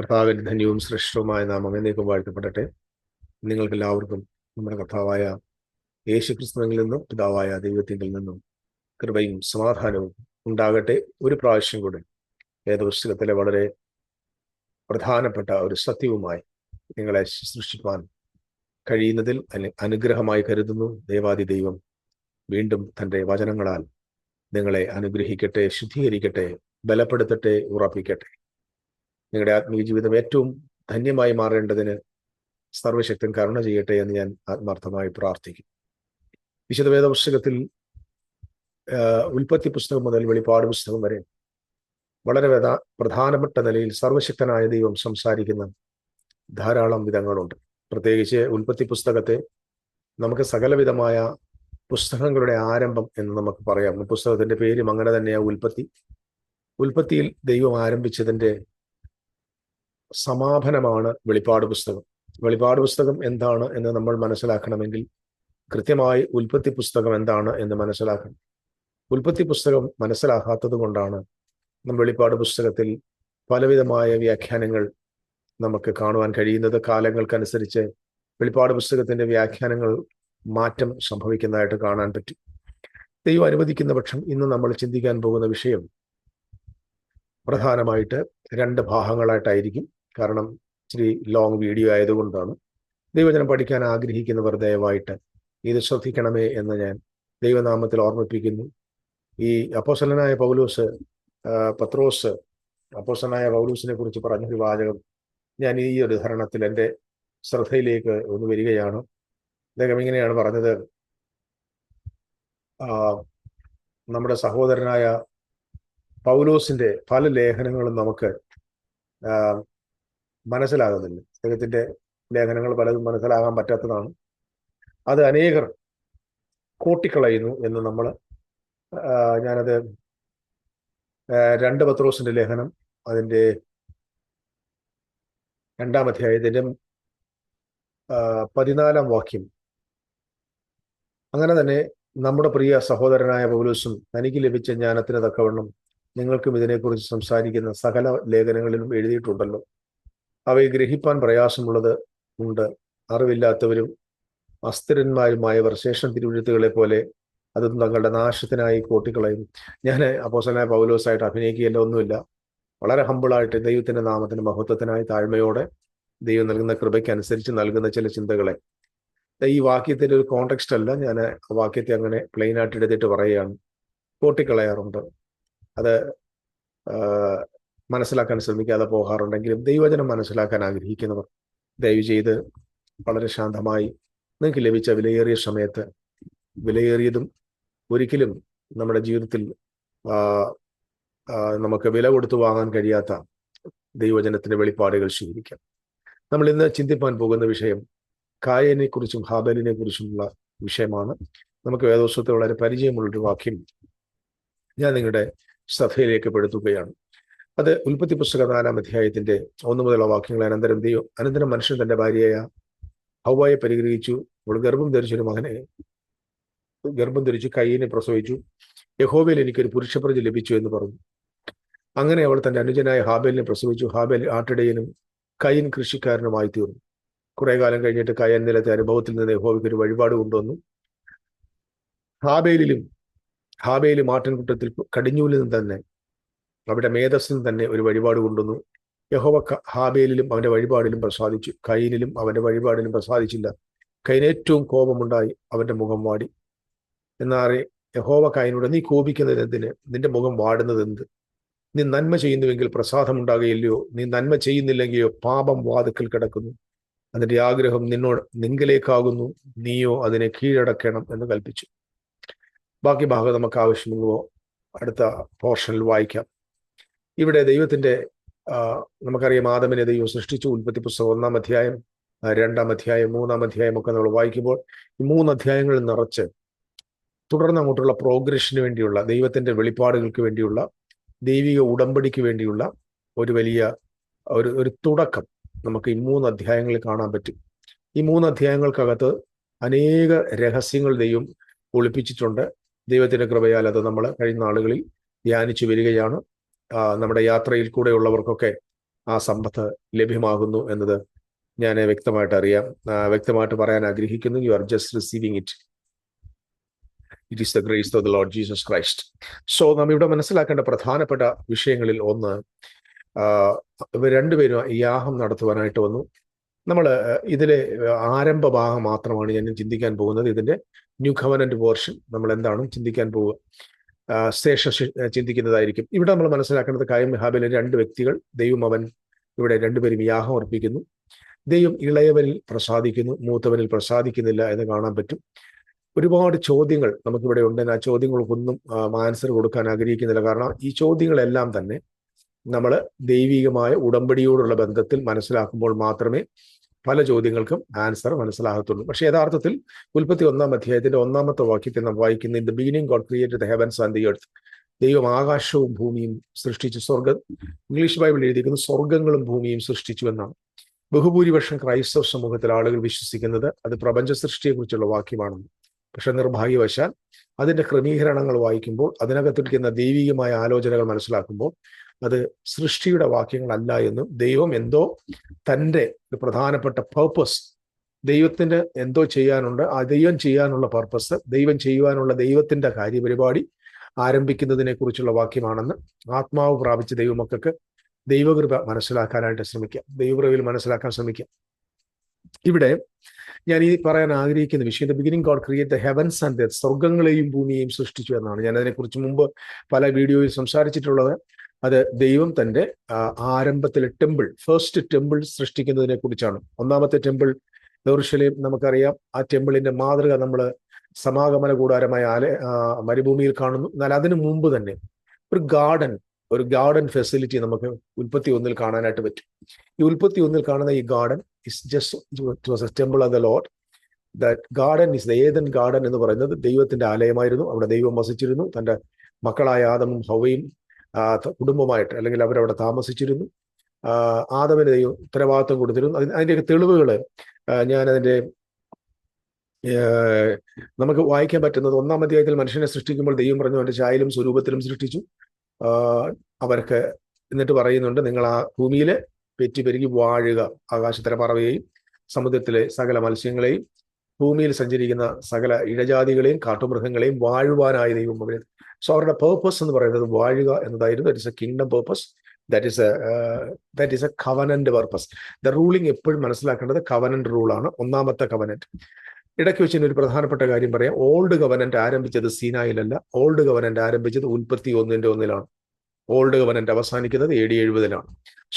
കർത്താവിൻ്റെ ധന്യവും ശ്രേഷ്ഠവുമായ നാമം എന്നേക്കും വാഴ്ത്തപ്പെടട്ടെ. നിങ്ങൾക്കെല്ലാവർക്കും നമ്മുടെ കർത്താവായ യേശുക്രിസ്തുവിൽ നിന്നും പിതാവായ ദൈവത്തിൽ നിന്നും കൃപയും സമാധാനവും ഉണ്ടാകട്ടെ. ഒരു പ്രാവശ്യം കൂടെ വേദപുസ്തകത്തിലെ വളരെ പ്രധാനപ്പെട്ട ഒരു സത്യവുമായി നിങ്ങളെ സൃഷ്ടിപ്പാൻ കഴിയുന്നതിൽ അനുഗ്രഹമായി കരുതുന്നു. ദേവാദി ദൈവം വീണ്ടും തൻ്റെ വചനങ്ങളാൽ നിങ്ങളെ അനുഗ്രഹിക്കട്ടെ, ശുദ്ധീകരിക്കട്ടെ, ബലപ്പെടുത്തട്ടെ, ഉറപ്പിക്കട്ടെ. നിങ്ങളുടെ ആത്മീയ ജീവിതം ഏറ്റവും ധന്യമായി മാറേണ്ടതിന് സർവശക്തൻ കരുണ ചെയ്യട്ടെ എന്ന് ഞാൻ ആത്മാർത്ഥമായി പ്രാർത്ഥിക്കും. വിശുദ്ധ വേദപുസ്തകത്തിൽ ഉൽപ്പത്തി പുസ്തകം മുതൽ വെളിപ്പാട് പുസ്തകം വരെ വളരെ പ്രധാനപ്പെട്ട നിലയിൽ സർവശക്തനായ ദൈവം സംസാരിക്കുന്ന ധാരാളം വിധങ്ങളുണ്ട്. പ്രത്യേകിച്ച് ഉൽപ്പത്തി പുസ്തകത്തെ നമുക്ക് സകലവിധമായ പുസ്തകങ്ങളുടെ ആരംഭം എന്ന് നമുക്ക് പറയാം. പുസ്തകത്തിന്റെ പേരും അങ്ങനെ തന്നെയാണ്, ഉൽപ്പത്തി. ഉൽപ്പത്തിയിൽ ദൈവം ആരംഭിച്ചതിൻ്റെ സമാപനമാണ് വെളിപ്പാട് പുസ്തകം. വെളിപ്പാട് പുസ്തകം എന്താണ് എന്ന് നമ്മൾ മനസ്സിലാക്കണമെങ്കിൽ കൃത്യമായി ഉൽപ്പത്തി പുസ്തകം എന്താണ് എന്ന് മനസ്സിലാക്കണം. ഉൽപ്പത്തി പുസ്തകം മനസ്സിലാക്കാത്തത് കൊണ്ടാണ് നമ്മൾ വെളിപ്പാട് പുസ്തകത്തിൽ പലവിധമായ വ്യാഖ്യാനങ്ങൾ നമുക്ക് കാണുവാൻ കഴിയുന്നത്. കാലങ്ങൾക്കനുസരിച്ച് വെളിപ്പാട് പുസ്തകത്തിന്റെ വ്യാഖ്യാനങ്ങൾ മാറ്റം സംഭവിക്കുന്നതായിട്ട് കാണാൻ പറ്റും. ദൈവം അനുവദിക്കുന്ന പക്ഷം ഇന്ന് നമ്മൾ ചിന്തിക്കാൻ പോകുന്ന വിഷയം പ്രധാനമായിട്ട് 2 ഭാഗങ്ങളായിട്ടായിരിക്കും. കാരണം ഇച്ചിരി ലോങ് വീഡിയോ ആയതുകൊണ്ടാണ്. ദൈവജനം പഠിക്കാൻ ആഗ്രഹിക്കുന്നവർ ദയവായിട്ട് ഇത് ശ്രദ്ധിക്കണമേ എന്ന് ഞാൻ ദൈവനാമത്തിൽ ഓർമ്മിപ്പിക്കുന്നു. ഈ അപ്പോസ്തലനായ അപ്പോസ്തലനായ പൗലോസിനെ കുറിച്ച് പറഞ്ഞൊരു വാചകം ഞാൻ ഈ ഒരു ഉദാഹരണത്തിൽ എൻ്റെ ശ്രദ്ധയിലേക്ക് ഒന്ന് വരികയാണ്. അദ്ദേഹം ഇങ്ങനെയാണ് പറഞ്ഞത്: നമ്മുടെ സഹോദരനായ പൗലോസിന്റെ പല ലേഖനങ്ങളും നമുക്ക് മനസ്സിലാകുന്നില്ല. അദ്ദേഹത്തിന്റെ ലേഖനങ്ങൾ പലതും മനസ്സിലാകാൻ പറ്റാത്തതാണ്. അത് അനേകർ കൂട്ടിക്കളയുന്നു എന്ന് ഞാനത് 2 പത്രോസിന്റെ ലേഖനം അതിൻ്റെ 2-ാം അധ്യായത്തിന്റെ 14-ാം വാക്യം, അങ്ങനെ തന്നെ നമ്മുടെ പ്രിയ സഹോദരനായ പൗലോസും തനിക്ക് ലഭിച്ച ജ്ഞാനത്തിന് തക്കവണ്ണം നിങ്ങൾക്കും ഇതിനെക്കുറിച്ച് സംസാരിക്കുന്ന സകല ലേഖനങ്ങളിലും എഴുതിയിട്ടുണ്ടല്ലോ. അവയെ ഗ്രഹിപ്പാൻ പ്രയാസമുള്ളത് ഉണ്ട്. അറിവില്ലാത്തവരും അസ്ഥിരന്മാരുമായവർ ശേഷം തിരുവെഴുത്തുകളെ പോലെ അതും തങ്ങളുടെ നാശത്തിനായി കൂട്ടിക്കളയും. ഞാൻ അപ്പോസ്തലനായ പൗലോസായിട്ട് അഭിനയിക്കുകയല്ല, ഒന്നുമില്ല. വളരെ ഹമ്പിളായിട്ട് ദൈവത്തിന്റെ നാമത്തിന് മഹത്വത്തിനായി താഴ്മയോടെ ദൈവം നൽകുന്ന കൃപയ്ക്കനുസരിച്ച് നൽകുന്ന ചില ചിന്തകളെ, ഈ വാക്യത്തിന്റെ ഒരു കോണ്ടെക്സ്റ്റ് അല്ല, ഞാൻ ആ വാക്യത്തെ അങ്ങനെ പ്ലെയിൻ ആയിട്ട് എടുത്തിട്ട് പറയുകയാണ്. കൂട്ടിക്കളയാറുണ്ട്, അത് മനസ്സിലാക്കാൻ ശ്രമിക്കാതെ പോകാറുണ്ടെങ്കിലും ദൈവവചനം മനസ്സിലാക്കാൻ ആഗ്രഹിക്കുന്നവർ ദയവ് ചെയ്ത് വളരെ ശാന്തമായി നിങ്ങൾക്ക് ലഭിച്ച വിലയേറിയ സമയത്ത് വിലയേറിയതും ഒരിക്കലും നമ്മുടെ ജീവിതത്തിൽ നമുക്ക് വില കൊടുത്തു വാങ്ങാൻ കഴിയാത്ത ദൈവവചനത്തിന്റെ വെളിപ്പാടുകൾ സ്വീകരിക്കാം. നമ്മൾ ഇന്ന് ചിന്തിപ്പാൻ പോകുന്ന വിഷയം കായനെ കുറിച്ചും ഹാബേലിനെ കുറിച്ചുമുള്ള വിഷയമാണ്. നമുക്ക് വേദപുസ്തകത്തിൽ വളരെ പരിചയമുള്ളൊരു വാക്യം ഞാൻ നിങ്ങളുടെ ശ്രദ്ധയിലേക്ക് പെടുത്തുകയാണ്. അത് ഉൽപ്പത്തി പുസ്തകം 4-ാം അധ്യായത്തിന്റെ 1 മുതലുള്ള വാക്യങ്ങൾ. അനന്തരം മനുഷ്യൻ തന്റെ ഭാര്യയായ ഹവ്വായെ പരിഗ്രഹിച്ചു. അവൾ ഗർഭം ധരിച്ചു കയീനെ പ്രസവിച്ചു. യഹോവയിൽ എനിക്കൊരു പുരുഷപ്രജ ലഭിച്ചു എന്ന് പറഞ്ഞു. അങ്ങനെ അവൾ തന്റെ അനുജനായ ഹാബേലിനെ പ്രസവിച്ചു. ഹാബേൽ ആട്ടിടയനും കയീൻ കൃഷിക്കാരനുമായി തീർന്നു. കുറെ കാലം കഴിഞ്ഞിട്ട് കയീൻ നിലത്തെ അനുഭവത്തിൽ നിന്ന് യഹോവയ്ക്ക് ഒരു വഴിപാട് കൊണ്ടുവന്നു. ഹാബേലും ആട്ടിൻകൂട്ടത്തിൽ കടിഞ്ഞൂലിൽ നിന്ന് തന്നെ അവിടെ മേധസ്സിൽ തന്നെ ഒരു വഴിപാട് കൊണ്ടുവന്നു. യഹോവ ഹാബേലിലും അവന്റെ വഴിപാടിലും പ്രസാദിച്ചു, കയീനിലും അവന്റെ വഴിപാടിലും പ്രസാദിച്ചില്ല. കയീന് ഏറ്റവും കോപമുണ്ടായി, അവന്റെ മുഖം വാടി. എന്നാറെ യഹോവ കയീനോട്, നീ കോപിക്കുന്നത് എന്തിന്? നിന്റെ മുഖം വാടുന്നത് എന്ത്? നീ നന്മ ചെയ്യുന്നുവെങ്കിൽ പ്രസാദമുണ്ടാകുകയില്ലയോ? നീ നന്മ ചെയ്യുന്നില്ലെങ്കിലോ പാപം വാതിക്കൽ കിടക്കുന്നു. അതിന്റെ ആഗ്രഹം നിങ്കലേക്കാകുന്നു, നീയോ അതിനെ കീഴടക്കണം എന്ന് കൽപ്പിച്ചു. ബാക്കി ഭാഗം നമുക്ക് ആവശ്യമുള്ളോ അടുത്ത പോർഷനിൽ വായിക്കാം. ഇവിടെ ദൈവത്തിന്റെ നമുക്കറിയാം, ആദമിനെ ദൈവം സൃഷ്ടിച്ചു. ഉൽപ്പത്തി പുസ്തകം 1-ാം അധ്യായം, 2-ാം അധ്യായം, 3-ാം അധ്യായം ഒക്കെ നമ്മൾ വായിക്കുമ്പോൾ ഈ 3 അധ്യായങ്ങളിൽ നിറച്ച് തുടർന്ന് അങ്ങോട്ടുള്ള പ്രോഗ്രഷന് വേണ്ടിയുള്ള, ദൈവത്തിന്റെ വെളിപ്പാടുകൾക്ക് വേണ്ടിയുള്ള, ദൈവിക ഉടമ്പടിക്ക് വേണ്ടിയുള്ള ഒരു വലിയ ഒരു തുടക്കം നമുക്ക് ഈ 3 അധ്യായങ്ങളിൽ കാണാൻ പറ്റും. ഈ 3 അധ്യായങ്ങൾക്കകത്ത് അനേക രഹസ്യങ്ങൾ ദൈവം ഒളിപ്പിച്ചിട്ടുണ്ട്. ദൈവത്തിന്റെ കൃപയാൽ അത് നമ്മൾ കഴിഞ്ഞ നാളുകളിൽ ധ്യാനിച്ചു വരികയാണ്. നമ്മുടെ യാത്രയിൽ കൂടെ ഉള്ളവർക്കൊക്കെ ആ സമ്പത്ത് ലഭ്യമാകുന്നു എന്നത് ഞാൻ വ്യക്തമായിട്ട് പറയാൻ ആഗ്രഹിക്കുന്നു. You are just receiving it. It is the grace of the Lord Jesus Christ. So നാം ഇവിടെ മനസ്സിലാക്കേണ്ട പ്രധാനപ്പെട്ട വിഷയങ്ങളിൽ ഒന്ന്, ഇവർ രണ്ടുപേരും യാഗം നടത്തുവാനായിട്ട് വന്നു. നമ്മൾ ഇതിലെ ആരംഭ ഭാഗം മാത്രമാണ് ഞാൻ ചിന്തിക്കാൻ പോകുന്നത്. ഇതിന്റെ ന്യൂ കവനന്റ് പോർഷൻ നമ്മൾ എന്താണ് ചിന്തിക്കാൻ പോവുക, ശേഷം ചിന്തിക്കുന്നതായിരിക്കും. ഇവിടെ നമ്മൾ മനസ്സിലാക്കേണ്ടത് കയീൻ ഹാബേൽ രണ്ട് വ്യക്തികൾ. ദൈവം അവൻ ഇവിടെ രണ്ടുപേരും യാഗം അർപ്പിക്കുന്നു. ദൈവം ഇളയവനിൽ പ്രസാദിക്കുന്നു, മൂത്തവനിൽ പ്രസാദിക്കുന്നില്ല എന്ന് കാണാൻ പറ്റും. ഒരുപാട് ചോദ്യങ്ങൾ നമുക്കിവിടെ ഉണ്ട്. ആ ചോദ്യങ്ങൾക്കൊന്നും ആൻസർ കൊടുക്കാൻ ആഗ്രഹിക്കുന്നില്ല. കാരണം ഈ ചോദ്യങ്ങളെല്ലാം തന്നെ നമ്മൾ ദൈവികമായ ഉടമ്പടിയോടുള്ള ബന്ധത്തിൽ മനസ്സിലാക്കുമ്പോൾ മാത്രമേ പല ചോദ്യങ്ങൾക്കും ആൻസർ മനസ്സിലാകത്തുള്ളൂ. പക്ഷെ യഥാർത്ഥത്തിൽ ഉൽപ്പത്തി 1-ാം അധ്യായത്തിന്റെ 1-ാമത്തെ വാക്യത്തിൽ നാം വായിക്കുന്ന, in the beginning God created the heavens and the earth. ദൈവം ആകാശവും ഭൂമിയും സൃഷ്ടിച്ചു. ഇംഗ്ലീഷ് ബൈബിൾ എഴുതിയിരിക്കുന്നത് സ്വർഗങ്ങളും ഭൂമിയും സൃഷ്ടിച്ചു എന്നാണ്. ബഹുഭൂരിപക്ഷം ക്രൈസ്തവ സമൂഹത്തിൽ ആളുകൾ വിശ്വസിക്കുന്നത് അത് പ്രപഞ്ച സൃഷ്ടിയെക്കുറിച്ചുള്ള വാക്യമാണെന്ന്. പക്ഷെ നിർഭാഗ്യവശാൽ അതിന്റെ ക്രമീകരണങ്ങൾ വായിക്കുമ്പോൾ, അതിനകത്തിരിക്കുന്ന ദൈവികമായ ആലോചനകൾ മനസ്സിലാക്കുമ്പോൾ അത് സൃഷ്ടിയുടെ വാക്യങ്ങളല്ല എന്നും ദൈവം എന്തോ തൻ്റെ ഒരു പ്രധാനപ്പെട്ട പർപ്പസ്, ദൈവത്തിന് എന്തോ ചെയ്യാനുണ്ട്, ആ ദൈവം ചെയ്യാനുള്ള പർപ്പസ്, ദൈവം ചെയ്യുവാനുള്ള ദൈവത്തിന്റെ കാര്യപരിപാടി ആരംഭിക്കുന്നതിനെ കുറിച്ചുള്ള വാക്യമാണെന്ന് ആത്മാവ് പ്രാപിച്ച ദൈവമക്കൾക്ക് ദൈവകൃപ മനസ്സിലാക്കാനായിട്ട് ശ്രമിക്കാം, ദൈവകൃപയിൽ മനസ്സിലാക്കാൻ ശ്രമിക്കാം. ഇവിടെ ഞാൻ ഈ പറയാൻ ആഗ്രഹിക്കുന്ന വിഷയം, the beginning God create the heavens and the earth, സ്വർഗങ്ങളെയും ഭൂമിയെയും സൃഷ്ടിച്ചു എന്നാണ്. ഞാൻ അതിനെക്കുറിച്ച് മുമ്പ് പല വീഡിയോയിൽ സംസാരിച്ചിട്ടുള്ളത്. അത് ദൈവം തന്റെ ആരംഭത്തിലെ ഫസ്റ്റ് ടെമ്പിൾ സൃഷ്ടിക്കുന്നതിനെ കുറിച്ചാണ്. 1-ാമത്തെ ടെമ്പിൾ യെരൂശലേം നമുക്കറിയാം. ആ ടെമ്പിളിന്റെ മാതൃക നമ്മൾ സമാഗമന കൂടാരമായ മരുഭൂമിയിൽ കാണുന്നു. എന്നാൽ അതിനു മുമ്പ് തന്നെ ഒരു ഗാർഡൻ ഫെസിലിറ്റി നമുക്ക് ഉൽപ്പത്തി 1-ൽ കാണാനായിട്ട് പറ്റും. ഈ ഉൽപ്പത്തി 1-ൽ കാണുന്ന ഈ garden it was a temple of the lord. That garden is the Eden garden എന്ന് പറയുന്നത് ദൈവത്തിന്റെ ആലയമായിരുന്നു. അവിടെ ദൈവം വസിച്ചിരുന്നു. തന്റെ മക്കളായ ആദമും ഹവ്വയും കുടുംബമായിട്ട്, അല്ലെങ്കിൽ അവരവിടെ താമസിച്ചിരുന്നു. ആദമിന് ദൈവം ഉത്തരവാദിത്വം കൊടുത്തിരുന്നു. അതിൻ്റെയൊക്കെ തെളിവുകൾ നമുക്ക് വായിക്കാൻ പറ്റുന്നത് 1-ാം അധ്യായത്തിൽ മനുഷ്യനെ സൃഷ്ടിക്കുമ്പോൾ ദൈവം പറഞ്ഞു അവന്റെ ചായയിലും സ്വരൂപത്തിലും സൃഷ്ടിച്ചു. അവർക്ക് എന്നിട്ട് പറയുന്നുണ്ട്, നിങ്ങൾ ആ ഭൂമിയിൽ പെറ്റുപെരുകി വാഴുക, ആകാശത്തിലെ പറവയെയും സമുദ്രത്തിലെ സകല മത്സ്യങ്ങളെയും ഭൂമിയിൽ സഞ്ചരിക്കുന്ന സകല ഇഴജാതികളെയും കാട്ടുമൃഗങ്ങളെയും വാഴുവാനായി ദൈവം അവരെ. സോ അവരുടെ പേർപ്പസ് എന്ന് പറയുന്നത് വാഴുക എന്നതായിരുന്നു. That is A kingdom purpose. That is A covenant purpose. The ruling എപ്പോഴും മനസ്സിലാക്കേണ്ടത് കവനന്റ് റൂളാണ്. 1-ാമത്തെ കവനന്റ്. ഇടയ്ക്ക് വെച്ച് ഒരു പ്രധാനപ്പെട്ട കാര്യം പറയാം. ഓൾഡ് കവനന്റ് ആരംഭിച്ചത് സീനായിലല്ല. ഓൾഡ് കവനന്റ് ആരംഭിച്ചത് ഉൽപ്പത്തി 1-ന്റെ ഓൾഡ് കവനന്റ് അവസാനിക്കുന്നത് AD 70-ലാണ്.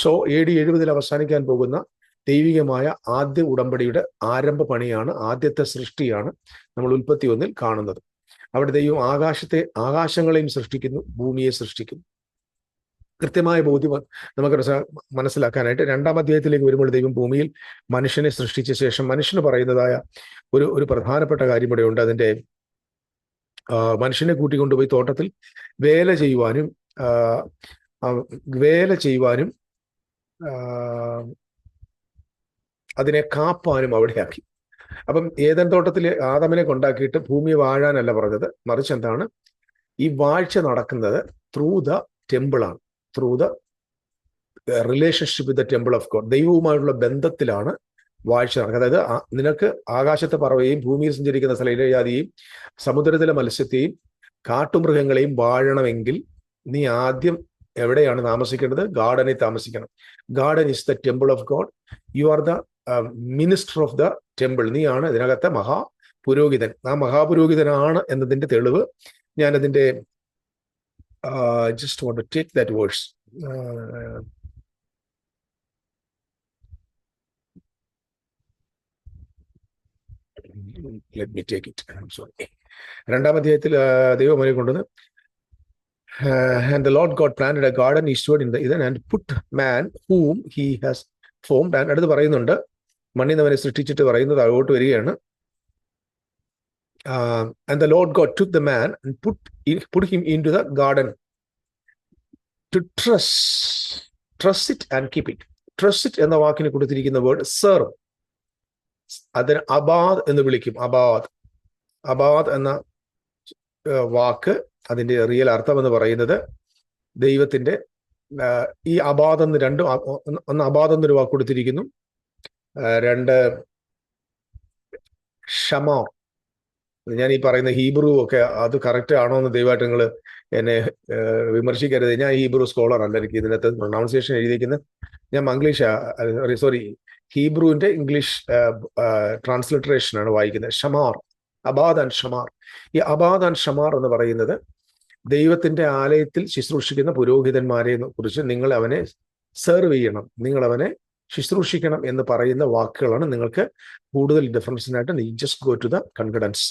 സോ AD 70-ൽ അവസാനിക്കാൻ പോകുന്ന ദൈവികമായ ആദ്യ ഉടമ്പടിയുടെ ആരംഭ പണിയാണ്, ആദ്യത്തെ സൃഷ്ടിയാണ് നമ്മൾ ഉൽപ്പത്തി 1-ൽ കാണുന്നത്. അവിടെ ദൈവം ആകാശങ്ങളെയും സൃഷ്ടിക്കുന്നു, ഭൂമിയെ സൃഷ്ടിക്കുന്നു. കൃത്യമായ ബോധ്യം നമുക്ക് മനസ്സിലാക്കാനായിട്ട് 2-ാം അധ്യായത്തിലേക്ക് വരുമ്പോൾ ദൈവം ഭൂമിയിൽ മനുഷ്യനെ സൃഷ്ടിച്ച ശേഷം മനുഷ്യന് പറയുന്നതായ ഒരു പ്രധാനപ്പെട്ട കാര്യം ഇവിടെ ഉണ്ട്. അതിന്റെ മനുഷ്യനെ കൂട്ടിക്കൊണ്ടുപോയി തോട്ടത്തിൽ വേല ചെയ്യുവാനും അതിനെ കാപ്പാനും അവിടെയാക്കി. അപ്പം ഏദൻ തോട്ടത്തിൽ ആദമിനെ കൊണ്ടാക്കിയിട്ട് ഭൂമി വാഴാനല്ല പറഞ്ഞത്, മറിച്ച് എന്താണ്, ഈ വാഴ്ച നടക്കുന്നത് ത്രൂ ദ ടെമ്പിളാണ്, through the relationship with the temple of God. ദൈവവുമായുള്ള ബന്ധത്തിലാണ് വാഴ്ച നടക്കുന്നത്. അതായത് നിനക്ക് ആകാശത്തെ പറവയെയും ഭൂമിയിൽ സഞ്ചരിക്കുന്ന സ്ഥലജാതിയെയും സമുദ്രത്തിലെ മത്സ്യത്തെയും കാട്ടുമൃഗങ്ങളെയും വാഴണമെങ്കിൽ നീ ആദ്യം എവിടെയാണ് താമസിക്കേണ്ടത്? ഗാർഡനിൽ താമസിക്കണം. Garden is the temple of God. You are the minister of the temple. നീയാണ് ഇതിനകത്തെ മഹാപുരോഹിതൻ. ആ മഹാപുരോഹിതനാണ് എന്നതിന്റെ തെളിവ് ഞാനതിന്റെ just want to take that verse. Let me take it. I'm sorry. 2-ാം അധ്യായത്തിൽ ദൈവം അവനെ കൊണ്ടത്, and the Lord God planted a garden eastward in the Eden and put man whom he has formed. And അടുത്ത് പറയുന്നുണ്ട്, മണ്ണിൽ നിന്ന് അവനെ സൃഷ്ടിച്ചിട്ട് പറയുന്നത് അകോട്ട് വരികയാണ്. And the Lord God took the man and put him into the garden to trust it and keep it. Trust it എന്ന വാക്കിന് കൊടുത്തിരിക്കുന്ന വേർഡ് serve. അതിന് അബാദ് എന്ന് വിളിക്കും. അബാദ് എന്ന വാക്ക് അതിന്റെ റിയൽ അർത്ഥം എന്ന് പറയുന്നത് ദൈവത്തിന്റെ ഈ അബാദ് എന്ന് ഒന്ന് അബാദ് എന്നൊരു വാക്ക് കൊടുത്തിരിക്കുന്നു. രണ്ട് ഷമാർ. ഞാൻ ഈ പറയുന്ന ഹീബ്രു ഒക്കെ അത് കറക്റ്റ് ആണോ എന്ന് ദയവായിട്ട് നിങ്ങൾ എന്നെ വിമർശിക്കരുത്. ഞാൻ ഹീബ്രു സ്കോളർ അല്ല. എനിക്ക് ഇതിനകത്ത് പ്രൊണൗൺസിയേഷൻ എഴുതിയിരിക്കുന്നത് ഞാൻ സോറി ഹീബ്രുവിന്റെ ഇംഗ്ലീഷ് ട്രാൻസ്ലിറ്ററേഷനാണ് വായിക്കുന്നത്. Shamar, Abad and Shamar. ഈ അബാദ് ആൻഡ് ഷമാർ എന്ന് പറയുന്നത് ദൈവത്തിന്റെ ആലയത്തിൽ ശുശ്രൂഷിക്കുന്ന പുരോഹിതന്മാരെ കുറിച്ച് നിങ്ങൾ അവനെ സെർവ് ചെയ്യണം, നിങ്ങൾ അവനെ ശുശ്രൂഷിക്കണം എന്ന് പറയുന്ന വാക്കുകളാണ്. നിങ്ങൾക്ക് കൂടുതൽ ഡിഫറൻസിനായിട്ട് നീ ജസ്റ്റ് ഗോ ടു ദ കൺകഡൻസ്.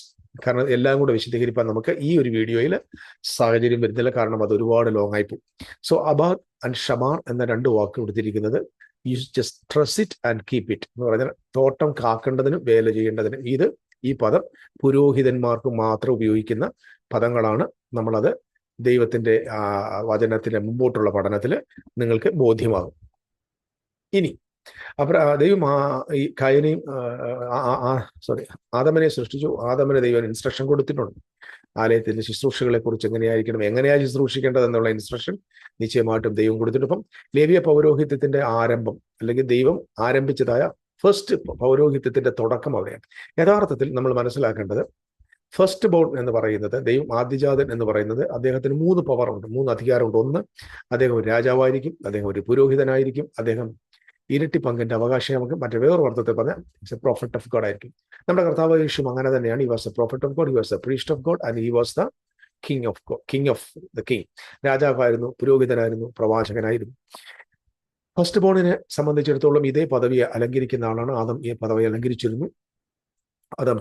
കാരണം എല്ലാം കൂടെ വിശദീകരിക്കാൻ നമുക്ക് ഈ ഒരു വീഡിയോയിൽ സാഹചര്യം വരുന്നില്ല, കാരണം അത് ഒരുപാട് ലോങ് ആയിപ്പോകും. സോ അബാദ് ആൻഡ് ഷമാർ എന്ന രണ്ട് വാക്ക് കൊടുത്തിരിക്കുന്നത് you just trust it and keep it എന്ന് പറഞ്ഞാൽ തോട്ടം കാക്കേണ്ടതിനും വേല ചെയ്യേണ്ടതിനും. ഈ പദം പുരോഹിതന്മാർക്ക് മാത്രം ഉപയോഗിക്കുന്ന പദങ്ങളാണ്. നമ്മളത് ദൈവത്തിന്റെ വചനത്തിന്റെ മുമ്പോട്ടുള്ള പഠനത്തിൽ നിങ്ങൾക്ക് ബോധ്യമാകും. ഇനി ദൈവം ഈ കയനെയും ആദമനെ സൃഷ്ടിച്ചു. ആദമനെ ദൈവം ഇൻസ്ട്രക്ഷൻ കൊടുത്തിട്ടുണ്ട്. ആലയത്തിന്റെ ശുശ്രൂഷകളെ കുറിച്ച് എങ്ങനെയാണ് ശുശ്രൂഷിക്കേണ്ടത് എന്നുള്ള ഇൻസ്ട്രക്ഷൻ നിശ്ചയമായിട്ടും ദൈവം കൊടുത്തിട്ടുണ്ട്. ഇപ്പം ലേവ്യ പൗരോഹിത്യത്തിന്റെ ആരംഭം, അല്ലെങ്കിൽ ദൈവം ആരംഭിച്ചതായ ഫസ്റ്റ് പൗരോഹിത്യത്തിന്റെ തുടക്കം അവിടെയാണ്. യഥാർത്ഥത്തിൽ നമ്മൾ മനസ്സിലാക്കേണ്ടത് ഫസ്റ്റ് ബോൺ എന്ന് പറയുന്നത്, ദൈവം ആദ്യജാതൻ എന്ന് പറയുന്നത്, അദ്ദേഹത്തിന് 3 പവറുണ്ട്, 3 അധികാരമുണ്ട്. ഒന്ന്, അദ്ദേഹം ഒരു രാജാവായിരിക്കും, അദ്ദേഹം ഒരു പുരോഹിതനായിരിക്കും, അദ്ദേഹം ഇരട്ടി പങ്കിന്റെ അവകാശമായിരിക്കും. മറ്റേ വേറൊരു അർത്ഥത്തിൽ പറഞ്ഞാൽ പ്രോഫറ്റ് ഓഫ് ഗോഡ് ആയിരിക്കും. നമ്മുടെ കർത്താവ് യേശു അങ്ങനെ തന്നെയാണ്. He was A prophet of God, he was A priest of God, and he was the king of the king. രാജാവായിരുന്നു, പുരോഹിതനായിരുന്നു, പ്രവാചകനായിരുന്നു. ഫസ്റ്റ് ബോണിനെ സംബന്ധിച്ചിടത്തോളം ഇതേ പദവി അലങ്കരിക്കുന്ന ആളാണ് ആദം. ഈ പദവി അലങ്കരിച്ചിരുന്നു. ആദം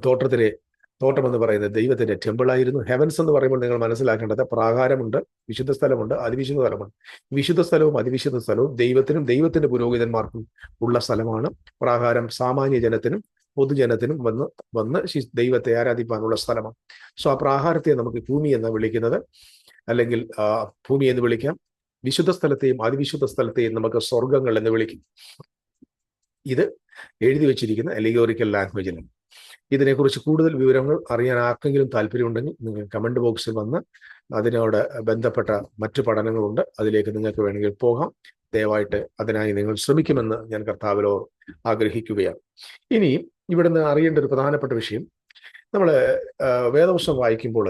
തോട്ടം എന്ന് പറയുന്നത് ദൈവത്തിന്റെ ടെമ്പിളായിരുന്നു. ഹെവൻസ് എന്ന് പറയുമ്പോൾ നിങ്ങൾ മനസ്സിലാക്കേണ്ടത് പ്രാകാരമുണ്ട്, വിശുദ്ധ സ്ഥലമുണ്ട്, അതിവിശുദ്ധ സ്ഥലമുണ്ട്. വിശുദ്ധ സ്ഥലവും അതിവിശുദ്ധ സ്ഥലവും ദൈവത്തിന്റെ പുരോഹിതന്മാർക്കും ഉള്ള സ്ഥലമാണ്. പ്രാകാരം സാമാന്യ ജനത്തിനും പൊതുജനത്തിനും വന്ന് ദൈവത്തെ ആരാധിക്കാനുള്ള സ്ഥലമാണ്. സോ ആ പ്രാകാരത്തെ നമുക്ക് ഭൂമി എന്ന് വിളിക്കുന്നത്, അല്ലെങ്കിൽ ഭൂമി എന്ന് വിളിക്കാം. വിശുദ്ധ സ്ഥലത്തെയും അതിവിശുദ്ധ സ്ഥലത്തെയും നമുക്ക് സ്വർഗങ്ങൾ എന്ന് വിളിക്കും. ഇത് എഴുതി വെച്ചിരിക്കുന്ന അലിഗോറിക്കൽ ലാംഗ്വേജിലാണ്. ഇതിനെക്കുറിച്ച് കൂടുതൽ വിവരങ്ങൾ അറിയാൻ ആർക്കെങ്കിലും താല്പര്യമുണ്ടെങ്കിൽ നിങ്ങൾ കമന്റ് ബോക്സിൽ വന്ന് അതിനോട് ബന്ധപ്പെട്ട മറ്റു പഠനങ്ങളുണ്ട്, അതിലേക്ക് നിങ്ങൾക്ക് വേണമെങ്കിൽ പോകാം. ദയവായിട്ട് അതിനായി നിങ്ങൾ ശ്രമിക്കുമെന്ന് ഞാൻ കർത്താവിലോ ആഗ്രഹിക്കുകയാണ്. ഇനി ഇവിടുന്ന് അറിയേണ്ട ഒരു പ്രധാനപ്പെട്ട വിഷയം, നമ്മൾ വേദപുസ്തകം വായിക്കുമ്പോൾ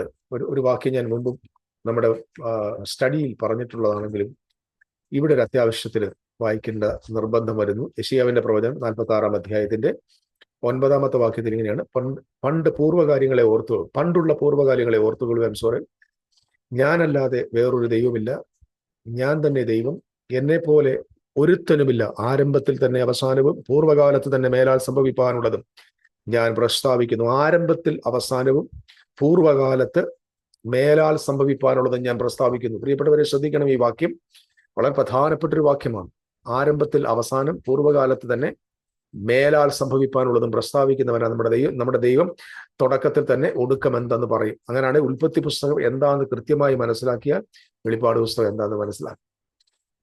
ഒരു വാക്യം ഞാൻ മുമ്പ് നമ്മുടെ സ്റ്റഡിയിൽ പറഞ്ഞിട്ടുള്ളതാണെങ്കിലും ഇവിടെ ഒരു അത്യാവശ്യത്തിൽ വായിക്കേണ്ട നിർബന്ധം വരുന്നു. യെശയ്യാവിന്റെ പ്രവചനം 46-ാം അധ്യായത്തിന്റെ 9-ാമത്തെ വാക്യത്തിൽ ഇങ്ങനെയാണ്: പണ്ടുള്ള പൂർവ്വകാര്യങ്ങളെ ഓർത്തുകൊള്ളുവാൻ ഞാനല്ലാതെ വേറൊരു ദൈവമില്ല, ഞാൻ തന്നെ ദൈവം, എന്നെ പോലെ ഒരുത്തനുമില്ല. ആരംഭത്തിൽ തന്നെ അവസാനവും പൂർവ്വകാലത്ത് തന്നെ മേലാൽ സംഭവിപ്പാനുള്ളതും ഞാൻ പ്രസ്താവിക്കുന്നു. ആരംഭത്തിൽ അവസാനവും പൂർവ്വകാലത്ത് മേലാൽ സംഭവിപ്പാനുള്ളതും ഞാൻ പ്രസ്താവിക്കുന്നു. പ്രിയപ്പെട്ടവരെ ശ്രദ്ധിക്കണം, ഈ വാക്യം വളരെ പ്രധാനപ്പെട്ടൊരു വാക്യമാണ്. ആരംഭത്തിൽ അവസാനം പൂർവ്വകാലത്ത് തന്നെ മേലാൽ സംഭവിപ്പാനുള്ളതും പ്രസ്താവിക്കുന്നവനാണ് നമ്മുടെ ദൈവം. തുടക്കത്തിൽ തന്നെ ഒടുക്കം എന്തെന്ന് പറയും. അങ്ങനെയാണ് ഉൽപ്പത്തി പുസ്തകം എന്താണെന്ന് കൃത്യമായി മനസ്സിലാക്കിയാൽ വെളിപ്പാട് പുസ്തകം എന്താണെന്ന് മനസ്സിലാക്കും.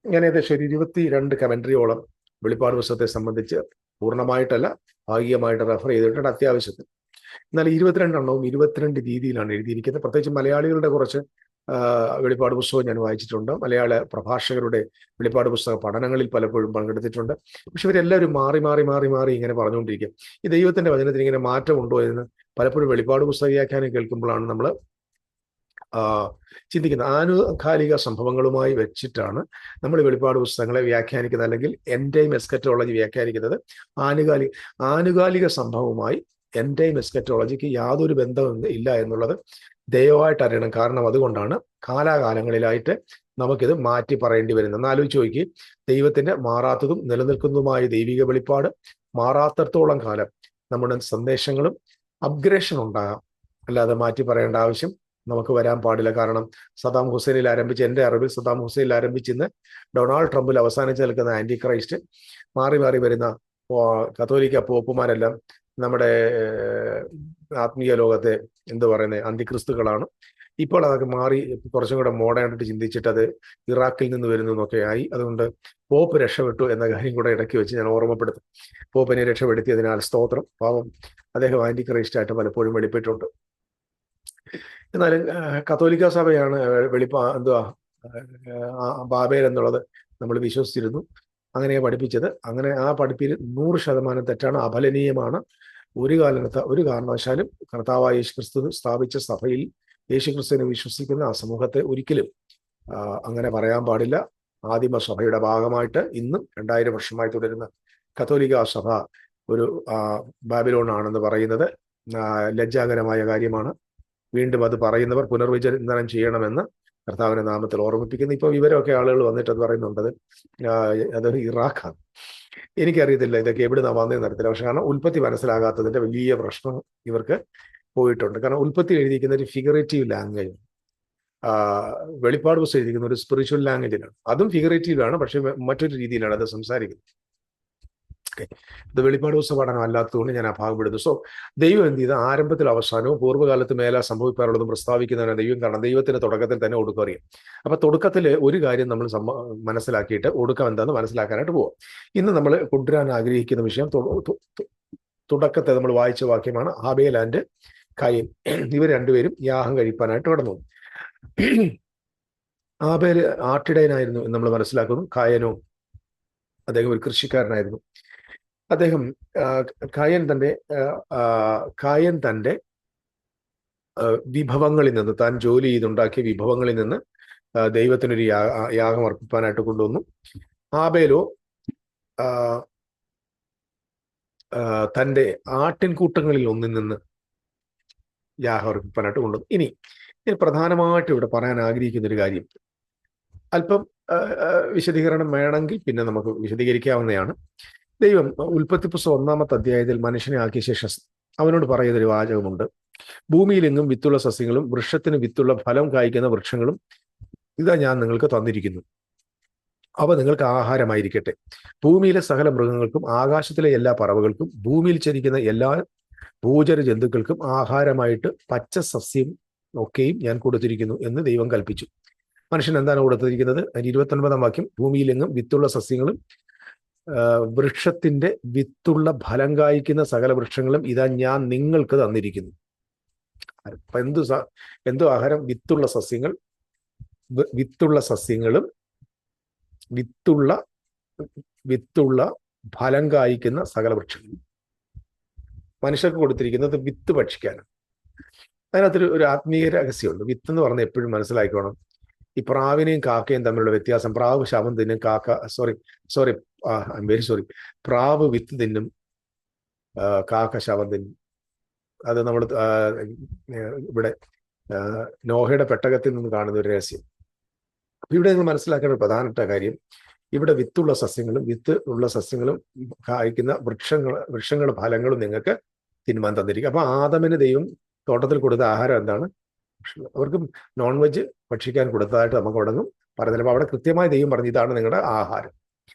ഞാൻ ഏകദേശം 22 കമന്ററിയോളം വെളിപ്പാട് പുസ്തകത്തെ സംബന്ധിച്ച് പൂർണ്ണമായിട്ടല്ല ഭാഗികമായിട്ട് റെഫർ ചെയ്തിട്ടുണ്ട് അത്യാവശ്യത്തിൽ. എന്നാൽ 22 എണ്ണവും 22 രീതിയിലാണ് എഴുതിയിരിക്കുന്നത്. പ്രത്യേകിച്ച് മലയാളികളുടെ കുറച്ച് വെളിപ്പാട് പുസ്തകം ഞാൻ വായിച്ചിട്ടുണ്ട്. മലയാള പ്രഭാഷകരുടെ വെളിപ്പാട് പുസ്തക പഠനങ്ങളിൽ പലപ്പോഴും പങ്കെടുത്തിട്ടുണ്ട്. പക്ഷെ ഇവരെല്ലാവരും മാറി ഇങ്ങനെ പറഞ്ഞുകൊണ്ടിരിക്കും. ഈ ദൈവത്തിന്റെ വചനത്തിന് ഇങ്ങനെ മാറ്റമുണ്ടോ എന്ന് പലപ്പോഴും വെളിപ്പാട് പുസ്തക വ്യാഖ്യാനം കേൾക്കുമ്പോഴാണ് നമ്മൾ ചിന്തിക്കുന്നത്. ആനുകാലിക സംഭവങ്ങളുമായി വെച്ചിട്ടാണ് നമ്മൾ വെളിപ്പാട് പുസ്തകങ്ങളെ വ്യാഖ്യാനിക്കുന്നത്, അല്ലെങ്കിൽ എൻഡ് ടൈം എസ്കറ്റോളജി വ്യാഖ്യാനിക്കുന്നത്. ആനുകാലിക സംഭവവുമായി എൻഡ് ടൈം എസ്കറ്റോളജിക്ക് യാതൊരു ബന്ധവും ഇല്ല എന്നുള്ളത് ദയവായിട്ട് അറിയണം. കാരണം അതുകൊണ്ടാണ് കാലാകാലങ്ങളിലായിട്ട് നമുക്കിത് മാറ്റി പറയേണ്ടി വരുന്നത്. എന്നാലോചിച്ച് നോക്കി, ദൈവത്തിന്റെ മാറാത്തതും നിലനിൽക്കുന്നതുമായ ദൈവിക വെളിപ്പാട് മാറാത്തടത്തോളം കാലം നമ്മുടെ സന്ദേശങ്ങളും അപ്ഗ്രേഷൻ ഉണ്ടാകാം, അല്ലാതെ മാറ്റി പറയേണ്ട ആവശ്യം നമുക്ക് വരാൻ പാടില്ല. കാരണം സദ്ദാം ഹുസൈനിൽ ആരംഭിച്ച്, എൻ്റെ അറിവിൽ സദ്ദാം ഹുസൈനിൽ ആരംഭിച്ചിന്ന് ഡൊണാൾഡ് ട്രംപിൽ അവസാനിച്ച് നിൽക്കുന്ന ആന്റി ക്രൈസ്റ്റ്, മാറി വരുന്ന കത്തോലിക്ക പോപ്പുമാരെല്ലാം നമ്മുടെ ആത്മീയ ലോകത്തെ അന്തിക്രിസ്തുക്കളാണ്. ഇപ്പോൾ അതൊക്കെ മാറി കുറച്ചും കൂടെ മോഡേണായിട്ട് ചിന്തിച്ചിട്ട് അത് ഇറാഖിൽ നിന്ന് വരുന്നു എന്നൊക്കെ ആയി. അതുകൊണ്ട് പോപ്പ് രക്ഷപ്പെട്ടു എന്ന കാര്യം കൂടെ ഇടയ്ക്ക് വെച്ച് ഞാൻ ഓർമ്മപ്പെടുത്തും. പോപ്പിനെ രക്ഷപ്പെടുത്തിയതിനാൽ സ്തോത്രം. പാവം, അദ്ദേഹം ആന്റി ക്രൈസ്റ്റായിട്ട് പലപ്പോഴും വെളിപ്പെട്ടിട്ടുണ്ട്. എന്നാലും കത്തോലിക്ക സഭയാണ് ബാബേൽ എന്നുള്ളത് നമ്മൾ വിശ്വസിച്ചിരുന്നു. അങ്ങനെ പഠിപ്പിച്ചത്. അങ്ങനെ ആ പഠിപ്പിൽ 100% തെറ്റാണ്, അഫലനീയമാണ്. ഒരു കാരണവശാലും കർത്താവായ യേശുക്രിസ്തു സ്ഥാപിച്ച സഭയിൽ യേശുക്രിസ്തുവിനെ വിശ്വസിക്കുന്ന ആ സമൂഹത്തെ ഒരിക്കലും അങ്ങനെ പറയാൻ പാടില്ല. ആദിമ സഭയുടെ ഭാഗമായിട്ട് ഇന്നും 2000 വർഷമായി തുടരുന്ന കത്തോലിക്ക സഭ ഒരു ബാബിലോണാണെന്ന് പറയുന്നത് ലജ്ജാകരമായ കാര്യമാണ്. വീണ്ടും അത് പറയുന്നവർ പുനർവിചിന്തനം ചെയ്യണമെന്ന് കർത്താവിന്റെ നാമത്തിൽ ഓർമ്മിപ്പിക്കുന്നു. ഇപ്പോൾ ഇവരൊക്കെ ആളുകൾ വന്നിട്ട് അത് പറയുന്നുണ്ട്, അതൊരു ഇറാഖാണ്. എനിക്കറിയത്തില്ല ഇതൊക്കെ എവിടുന്നാണ് വന്നതെന്ന് അറിയത്തില്ല. പക്ഷെ കാരണം ഉൽപ്പത്തി മനസ്സിലാകാത്തതിന്റെ വലിയ പ്രശ്നം ഇവർക്ക് പോയിട്ടുണ്ട്. കാരണം ഉൽപ്പത്തി എഴുതിയിരിക്കുന്ന ഒരു ഫിഗറേറ്റീവ് ലാംഗ്വേജ്, വെളിപ്പാട് പുസ്തകം എഴുതിയിരിക്കുന്ന ഒരു സ്പിരിച്വൽ ലാംഗ്വേജിലാണ്. അതും ഫിഗറേറ്റീവാണ്, പക്ഷെ മറ്റൊരു രീതിയിലാണ് അത് സംസാരിക്കുന്നത്. ഇത് വെളിപ്പാട് പുസ്തക പഠനം അല്ലാത്തതുകൊണ്ട് ഞാൻ ആ ഭാഗപ്പെടുന്നു. സോ ദൈവം എന്ത് ചെയ്ത് ആരംഭത്തിൽ അവസാനവും പൂർവ്വകാലത്ത് മേല സംഭവിക്കാറുള്ളതും പ്രസ്താവിക്കുന്നതിന് ദൈവം കാരണം ദൈവത്തിന്റെ തുടക്കത്തിൽ തന്നെ ഒടുക്കം അറിയാം. അപ്പൊ തുടക്കത്തിൽ ഒരു കാര്യം നമ്മൾ മനസ്സിലാക്കിയിട്ട് ഒടുക്കം എന്താണെന്ന് മനസ്സിലാക്കാനായിട്ട് പോവാം. ഇന്ന് നമ്മൾ കൊണ്ടുവരാൻ ആഗ്രഹിക്കുന്ന വിഷയം തുടക്കത്തെ നമ്മൾ വായിച്ച വാക്യമാണ്. ഹാബേൽ ആൻഡ് കയീൻ, ഇവർ രണ്ടുപേരും യാഗം കഴിപ്പാനായിട്ട് കടന്നു. ഹാബേൽ ആട്ടിടയനായിരുന്നു എന്ന് നമ്മൾ മനസ്സിലാക്കുന്നു. കയനോ അദ്ദേഹം ഒരു കൃഷിക്കാരനായിരുന്നു. അദ്ദേഹം കായൻ തന്റെ വിഭവങ്ങളിൽ നിന്ന്, താൻ ജോലി ചെയ്തുണ്ടാക്കിയ വിഭവങ്ങളിൽ നിന്ന് ദൈവത്തിനൊരു യാഗം അർപ്പിക്കാനായിട്ട് കൊണ്ടുവന്നു. ആബേലോ തൻ്റെ ആട്ടിൻകൂട്ടങ്ങളിൽ ഒന്നിൽ നിന്ന് യാഗം അർപ്പിക്കാനായിട്ട് കൊണ്ടുവന്നു. ഇനി പ്രധാനമായിട്ട് ഇവിടെ പറയാൻ ആഗ്രഹിക്കുന്ന ഒരു കാര്യം, അല്പം വിശദീകരണം വേണമെങ്കിൽ പിന്നെ നമുക്ക് വിശദീകരിക്കാവുന്നതാണ്. ദൈവം ഉൽപ്പത്തി പുസ്തകം 1-ാമത്തെ അധ്യായത്തിൽ മനുഷ്യനെ ആക്കിയ ശേഷം അവനോട് പറയുന്നൊരു വാചകമുണ്ട്. ഭൂമിയിലെങ്ങും വിത്തുള്ള സസ്യങ്ങളും വൃക്ഷത്തിന് വിത്തുള്ള ഫലം കായ്ക്കുന്ന വൃക്ഷങ്ങളും ഇതാ ഞാൻ നിങ്ങൾക്ക് തന്നിരിക്കുന്നു, അവ നിങ്ങൾക്ക് ആഹാരമായിരിക്കട്ടെ. ഭൂമിയിലെ സകല മൃഗങ്ങൾക്കും ആകാശത്തിലെ എല്ലാ പറവകൾക്കും ഭൂമിയിൽ ചരിക്കുന്ന എല്ലാ ഭൂചര ജന്തുക്കൾക്കും ആഹാരമായിട്ട് പച്ച സസ്യം ഒക്കെയും ഞാൻ കൊടുത്തിരിക്കുന്നു എന്ന് ദൈവം കൽപ്പിച്ചു. മനുഷ്യൻ എന്താണ് കൊടുത്തിരിക്കുന്നത്? 29-ാം വാക്യം, ഭൂമിയിലെങ്ങും വിത്തുള്ള സസ്യങ്ങളും വൃക്ഷത്തിന്റെ വിത്തുള്ള ഫലം കായ്ക്കുന്ന സകല വൃക്ഷങ്ങളും ഇതാ ഞാൻ നിങ്ങൾക്ക് തന്നിരിക്കുന്നു. അപ്പൊ എന്തോ ആഹാരം? വിത്തുള്ള സസ്യങ്ങളും വിത്തുള്ള ഫലം കായ്ക്കുന്ന സകല വൃക്ഷങ്ങളും. മനുഷ്യർക്ക് കൊടുത്തിരിക്കുന്നത് വിത്ത് ഭക്ഷിക്കാനാണ്. അതിനകത്തൊരു ആത്മീയ രഹസ്യമുണ്ട്. വിത്ത് എന്ന് പറഞ്ഞാൽ എപ്പോഴും മനസ്സിലാക്കണം, ഈ പ്രാവിനെയും കാക്കയും തമ്മിലുള്ള വ്യത്യാസം. പ്രാവ് ശവം തിന്നും, പ്രാവ് വിത്ത് തിന്നും, കാക്ക ശവം തിന്നും. അത് നമ്മൾ ഇവിടെ നോഹയുടെ പെട്ടകത്തിൽ നിന്ന് കാണുന്ന ഒരു രഹസ്യം. അപ്പൊ ഇവിടെ നിങ്ങൾ മനസ്സിലാക്കേണ്ട ഒരു പ്രധാനപ്പെട്ട കാര്യം, ഇവിടെ വിത്ത് ഉള്ള സസ്യങ്ങളും കായ്ക്കുന്ന വൃക്ഷങ്ങളുടെ ഫലങ്ങളും നിങ്ങൾക്ക് തിന്മാൻ തന്നിരിക്കും. അപ്പൊ ആദമിന് ദൈവം തോട്ടത്തിൽ കൊടുത്ത ആഹാരം എന്താണ്? അവർക്ക് നോൺ വെജ് ഭക്ഷിക്കാൻ കൊടുത്തതായിട്ട് നമുക്ക് തുടങ്ങും പറഞ്ഞില്ല. അപ്പൊ അവിടെ കൃത്യമായി ദൈവം പറഞ്ഞു ഇതാണ് നിങ്ങളുടെ ആഹാരം.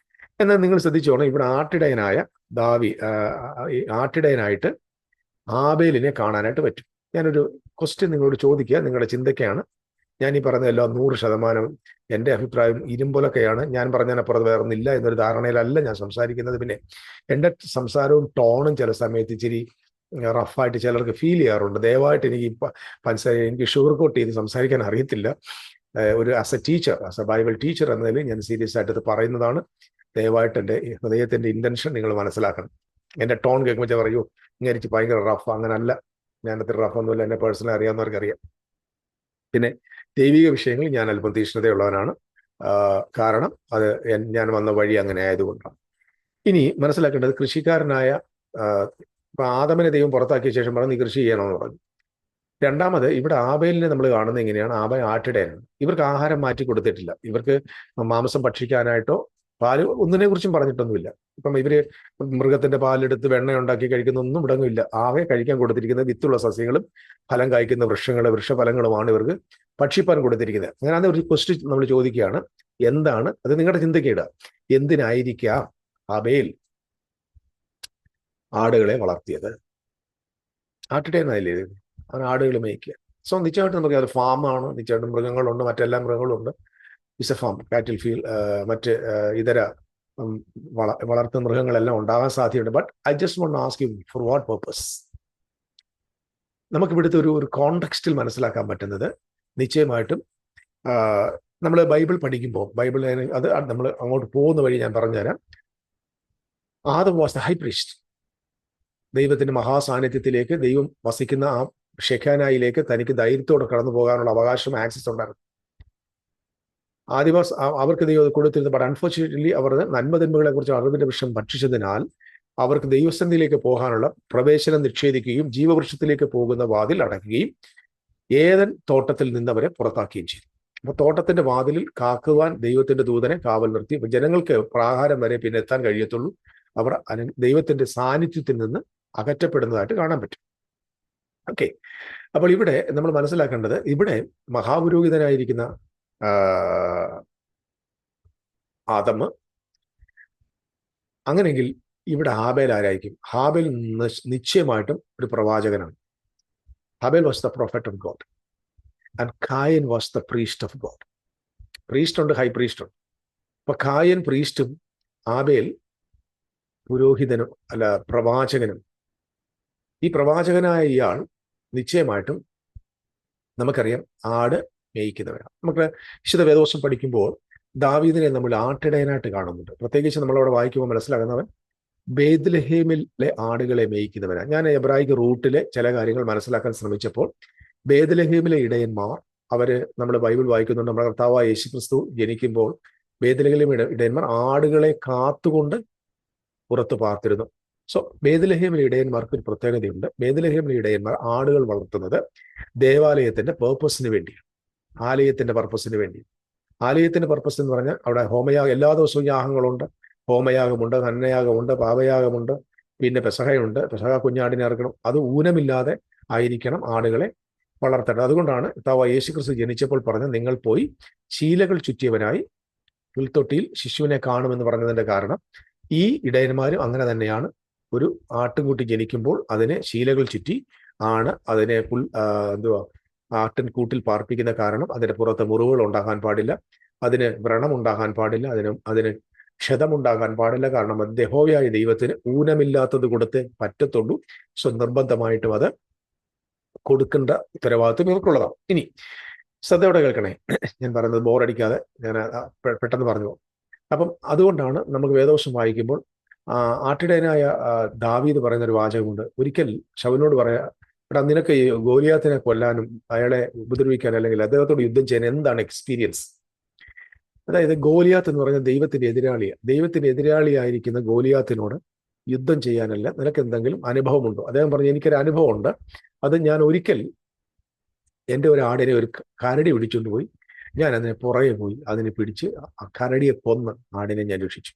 എന്നാൽ നിങ്ങൾ ശ്രദ്ധിച്ചോണം, ഇവിടെ ആട്ടിടയനായിട്ട് ആബേലിനെ കാണാനായിട്ട് പറ്റും. ഞാനൊരു ക്വസ്റ്റ്യൻ നിങ്ങളോട് ചോദിക്കുക, നിങ്ങളുടെ ചിന്തയ്ക്കാണ്. ഞാൻ ഈ പറഞ്ഞതെല്ലാം 100% എൻ്റെ അഭിപ്രായം ഇരുമ്പൊലൊക്കെയാണ്. ഞാൻ പറഞ്ഞതിനപ്പുറത്ത് വേറൊന്നില്ല എന്നൊരു ധാരണയിലല്ല ഞാൻ സംസാരിക്കുന്നത്. പിന്നെ എൻ്റെ സംസാരവും ടോണും ചില സമയത്ത് ഇച്ചിരി റഫായിട്ട് ചിലർക്ക് ഫീൽ ചെയ്യാറുണ്ട്. ദയവായിട്ട് എനിക്ക് ഷുഗർ കോട്ട് ചെയ്ത് സംസാരിക്കാൻ അറിയത്തില്ല. ആസ് എ ബൈബിൾ ടീച്ചർ എന്നതിൽ ഞാൻ സീരിയസ് ആയിട്ട് ഇത് പറയുന്നതാണ്. ദയവായിട്ട് എൻ്റെ ഹൃദയത്തിൻ്റെ ഇൻറ്റൻഷൻ നിങ്ങൾ മനസ്സിലാക്കണം. എൻ്റെ ടോൺ കേൾക്കുമ്പോൾ പറയൂ ഇങ്ങനെ ഭയങ്കര റഫ്, അങ്ങനല്ല. ഞാനത്ര റഫൊന്നുമില്ല, എന്നെ പേഴ്സണലി അറിയാവുന്നവർക്കറിയാം. പിന്നെ ദൈവിക വിഷയങ്ങളിൽ ഞാൻ അല്പം തീക്ഷ്ണതയുള്ളവനാണ്. കാരണം അത് ഞാൻ വന്ന വഴി അങ്ങനെ ആയതുകൊണ്ടാണ്. ഇനി മനസ്സിലാക്കേണ്ടത്, കൃഷിക്കാരനായ ഇപ്പൊ ആദമിനെ ദൈവം പുറത്താക്കിയ ശേഷം പറഞ്ഞു നീ കൃഷി ചെയ്യണമെന്ന് പറഞ്ഞു. രണ്ടാമത് ഇവിടെ ആബേലിനെ നമ്മൾ കാണുന്നത് എങ്ങനെയാണ്? ആബേൽ ആട്ടിടയനാണ്. ഇവർക്ക് ആഹാരം മാറ്റി കൊടുത്തിട്ടില്ല. ഇവർക്ക് മാംസം ഭക്ഷിക്കാനായിട്ടോ പാല് ഒന്നിനെ കുറിച്ചും പറഞ്ഞിട്ടൊന്നുമില്ല. ഇപ്പം ഇവര് മൃഗത്തിന്റെ പാലെടുത്ത് വെണ്ണ ഉണ്ടാക്കി കഴിക്കുന്നൊന്നും ഇടങ്ങില്ല. ആകെ കഴിക്കാൻ കൊടുത്തിരിക്കുന്നത് വിത്തുള്ള സസ്യങ്ങളും ഫലം കായ്ക്കുന്ന വൃക്ഷഫലങ്ങളുമാണ് ഇവർക്ക് ഭക്ഷിപ്പാൻ കൊടുത്തിരിക്കുന്നത്. അങ്ങനെ ഒരു ക്വസ്റ്റ്യൻ നമ്മൾ ചോദിക്കുകയാണ്, എന്താണ് അത്? നിങ്ങളുടെ ചിന്തയ്ക്ക് ഇടുക. എന്തിനായിരിക്കാം ആബേൽ ആടുകളെ വളർത്തിയത്? ആട്ടിടയനായില്ലേ? അവൻ ആടുകൾ മേയ്ക്കുക. സോ നിശ്ചയമായിട്ട് നമുക്ക് അത് ഫാമാണ്. നിശ്ചയമായിട്ടും മൃഗങ്ങളുണ്ട്, മറ്റെല്ലാ മൃഗങ്ങളുണ്ട്. It's a farm, cattle field, മറ്റ് ഇതര വളർത്തു മൃഗങ്ങളെല്ലാം ഉണ്ടാകാൻ സാധ്യതയുണ്ട്. But I just want to ask you, for what purpose? നമുക്ക് ഇവിടുത്തെ ഒരു കോണ്ടെക്സ്റ്റിൽ മനസ്സിലാക്കാൻ പറ്റുന്നത്, നിശ്ചയമായിട്ടും നമ്മൾ ബൈബിൾ പഠിക്കുമ്പോൾ ബൈബിൾ അത് നമ്മൾ അങ്ങോട്ട് പോകുന്ന വഴി ഞാൻ പറഞ്ഞുതരാം. Adam was the high priest. ദൈവത്തിന്റെ മഹാസാന്നിധ്യത്തിലേക്ക്, ദൈവം വസിക്കുന്ന ആ ഷെഖാനായിലേക്ക് തനിക്ക് ധൈര്യത്തോടെ കടന്നു പോകാനുള്ള അവകാശം, ആക്സസ് ഉണ്ടായിരുന്നു. ആദിവാസി അവർക്ക് ദൈവം കൊടുത്തിരുന്നത്. ബട്ട് അൺഫോർച്യുനേറ്റ്ലി അവർ നന്മതിന്മകളെ കുറിച്ച് അറിവിന്റെ വിഷയം ഭക്ഷിച്ചതിനാൽ അവർക്ക് ദൈവസന്നിധിയിലേക്ക് പോകാനുള്ള പ്രവേശനം നിഷേധിക്കുകയും ജീവവൃക്ഷത്തിലേക്ക് പോകുന്ന വാതിൽ അടയ്ക്കുകയും ഏദൻ തോട്ടത്തിൽ നിന്ന് അവരെ പുറത്താക്കുകയും ചെയ്തു. അപ്പൊ തോട്ടത്തിന്റെ വാതിലിൽ കാക്കുവാൻ ദൈവത്തിന്റെ ദൂതനെ കാവൽ നിർത്തി. ജനങ്ങൾക്ക് പ്രാഹാരം വരെ പിന്നെ എത്താൻ കഴിയത്തുള്ളൂ. അവർ ദൈവത്തിന്റെ സാന്നിധ്യത്തിൽ നിന്ന് അകറ്റപ്പെടുന്നതായിട്ട് കാണാൻ പറ്റും. ഓക്കെ, അപ്പോൾ ഇവിടെ നമ്മൾ മനസ്സിലാക്കേണ്ടത്, ഇവിടെ മഹാപുരോഹിതനായിരിക്കുന്ന ആദം, അങ്ങനെയെങ്കിൽ ഇവിടെ ഹാബേൽ ആരായിരിക്കും? ഹാബേൽ നിശ്ചയമായിട്ടും ഒരു പ്രവാചകനാണ്. Abel was the prophet of God and Cain was the priest of God. Priest ഉണ്ട്, ഹൈ പ്രീസ്റ്റ് ഉണ്ട്. അപ്പൊ കായൻ പ്രീസ്റ്റും ആബേൽ പുരോഹിതനും അല്ല പ്രവാചകനും. ഈ പ്രവാചകനായ ഇയാൾ നിശ്ചയമായിട്ടും നമുക്കറിയാം ആട് മേയിക്കുന്നവരാണ്. നമുക്ക് വിശുദ്ധ വേദവസ്തം പഠിക്കുമ്പോൾ ദാവീദിനെ നമ്മൾ ആട്ടിടയനായിട്ട് കാണുന്നുണ്ട്. പ്രത്യേകിച്ച് നമ്മളവിടെ വായിക്കുമ്പോൾ മനസ്സിലാകുന്നവൻ ബേത്ലഹേമിലെ ആടുകളെ മേയിക്കുന്നവരാണ്. ഞാൻ എബ്രായിക് റൂട്ടിലെ ചില കാര്യങ്ങൾ മനസ്സിലാക്കാൻ ശ്രമിച്ചപ്പോൾ ബേത്ലഹേമിലെ ഇടയന്മാർ, അവര് നമ്മൾ ബൈബിൾ വായിക്കുന്നുണ്ട്, നമ്മുടെ കർത്താവായ യേശുക്രിസ്തു ജനിക്കുമ്പോൾ ബേത്ലഹേമിലെ ഇടയന്മാർ ആടുകളെ കാത്തുകൊണ്ട് പുറത്ത് പാർത്തിരുന്നു. സോ ബേത്ലഹേമിലെ ഇടയന്മാർക്ക് ഒരു പ്രത്യേകതയുണ്ട്. ബേത്ലഹേമിലെ ഇടയന്മാർ ആടുകൾ വളർത്തുന്നത് ദേവാലയത്തിന്റെ പേർപ്പസിന് വേണ്ടിയാണ്, ആലയത്തിന്റെ പർപ്പസിന് വേണ്ടി. ആലയത്തിന്റെ പർപ്പസ് എന്ന് പറഞ്ഞാൽ അവിടെ ഹോമയാഗം, എല്ലാ ദിവസവും യാഗങ്ങളുണ്ട്. ഹോമയാഗമുണ്ട്, ഹനനയാഗമുണ്ട്, പാപയാഗമുണ്ട്, പിന്നെ പെസഹയുണ്ട്. പെസഹ കുഞ്ഞാടിനെ ഇറക്കണം. അത് ഊനമില്ലാതെ ആയിരിക്കണം ആടുകളെ വളർത്തേണ്ടത്. അതുകൊണ്ടാണ് കർത്താവായ യേശുക്രിസ്തു ജനിച്ചപ്പോൾ പറഞ്ഞ, നിങ്ങൾ പോയി ശീലകൾ ചുറ്റിയവനായി പുൽത്തൊട്ടിയിൽ ശിശുവിനെ കാണുമെന്ന് പറഞ്ഞതിന്റെ കാരണം ഈ ഇടയന്മാരും അങ്ങനെ തന്നെയാണ്. ഒരു ആട്ടിൻകുട്ടി ജനിക്കുമ്പോൾ അതിനെ ശീലകൾ ചുറ്റി ആണ് അതിനെ ആട്ടിൻ കൂട്ടിൽ പാർപ്പിക്കുന്ന. കാരണം അതിന്റെ പുറത്ത് മുറിവുകൾ ഉണ്ടാകാൻ പാടില്ല, അതിന് വ്രണം ഉണ്ടാകാൻ പാടില്ല, അതിന് ക്ഷതമുണ്ടാകാൻ പാടില്ല. കാരണം അത് യഹോവയായ ദൈവത്തിന് ഊനമില്ലാത്തത് കൊടുത്തേ പറ്റത്തുള്ളൂ. സോ നിർബന്ധമായിട്ടും അത് കൊടുക്കേണ്ട ഉത്തരവാദിത്വം ഇവർക്കുള്ളതാണ്. ഇനി ശ്രദ്ധയോടെ കേൾക്കണേ, ഞാൻ പറയുന്നത് ബോറടിക്കാതെ ഞാൻ പെട്ടെന്ന് പറഞ്ഞു. അപ്പം അതുകൊണ്ടാണ് നമുക്ക് വേദവസ്തം വായിക്കുമ്പോൾ ആട്ടിടയനായ ദാവീദ് പറയുന്ന ഒരു വാചകമുണ്ട്. ഒരിക്കൽ ശൗലിനോട് പറയാ, എടാ നിനക്ക് ഈ ഗോലിയാത്തിനെ കൊല്ലാനും അയാളെ ഉപദ്രവിക്കാനും അല്ലെങ്കിൽ അദ്ദേഹത്തോട് യുദ്ധം ചെയ്യാൻ എന്താണ് എക്സ്പീരിയൻസ്? അതായത് ഗോലിയാത്ത് എന്ന് പറഞ്ഞാൽ ദൈവത്തിന്റെ എതിരാളിയാണ്. ദൈവത്തിന്റെ എതിരാളിയായിരിക്കുന്ന ഗോലിയാത്തിനോട് യുദ്ധം ചെയ്യാനല്ല, നിനക്ക് എന്തെങ്കിലും അനുഭവമുണ്ടോ? അദ്ദേഹം പറഞ്ഞു, എനിക്കൊരു അനുഭവമുണ്ട്. അത് ഞാൻ ഒരിക്കൽ എൻ്റെ ഒരു ആടിനെ ഒരു കരടി പിടിച്ചുകൊണ്ട് പോയി, ഞാൻ അതിനെ പുറകെ പോയി അതിനെ പിടിച്ച് ആ കരടിയെ കൊന്ന് ആടിനെ ഞാൻ രക്ഷിച്ചു.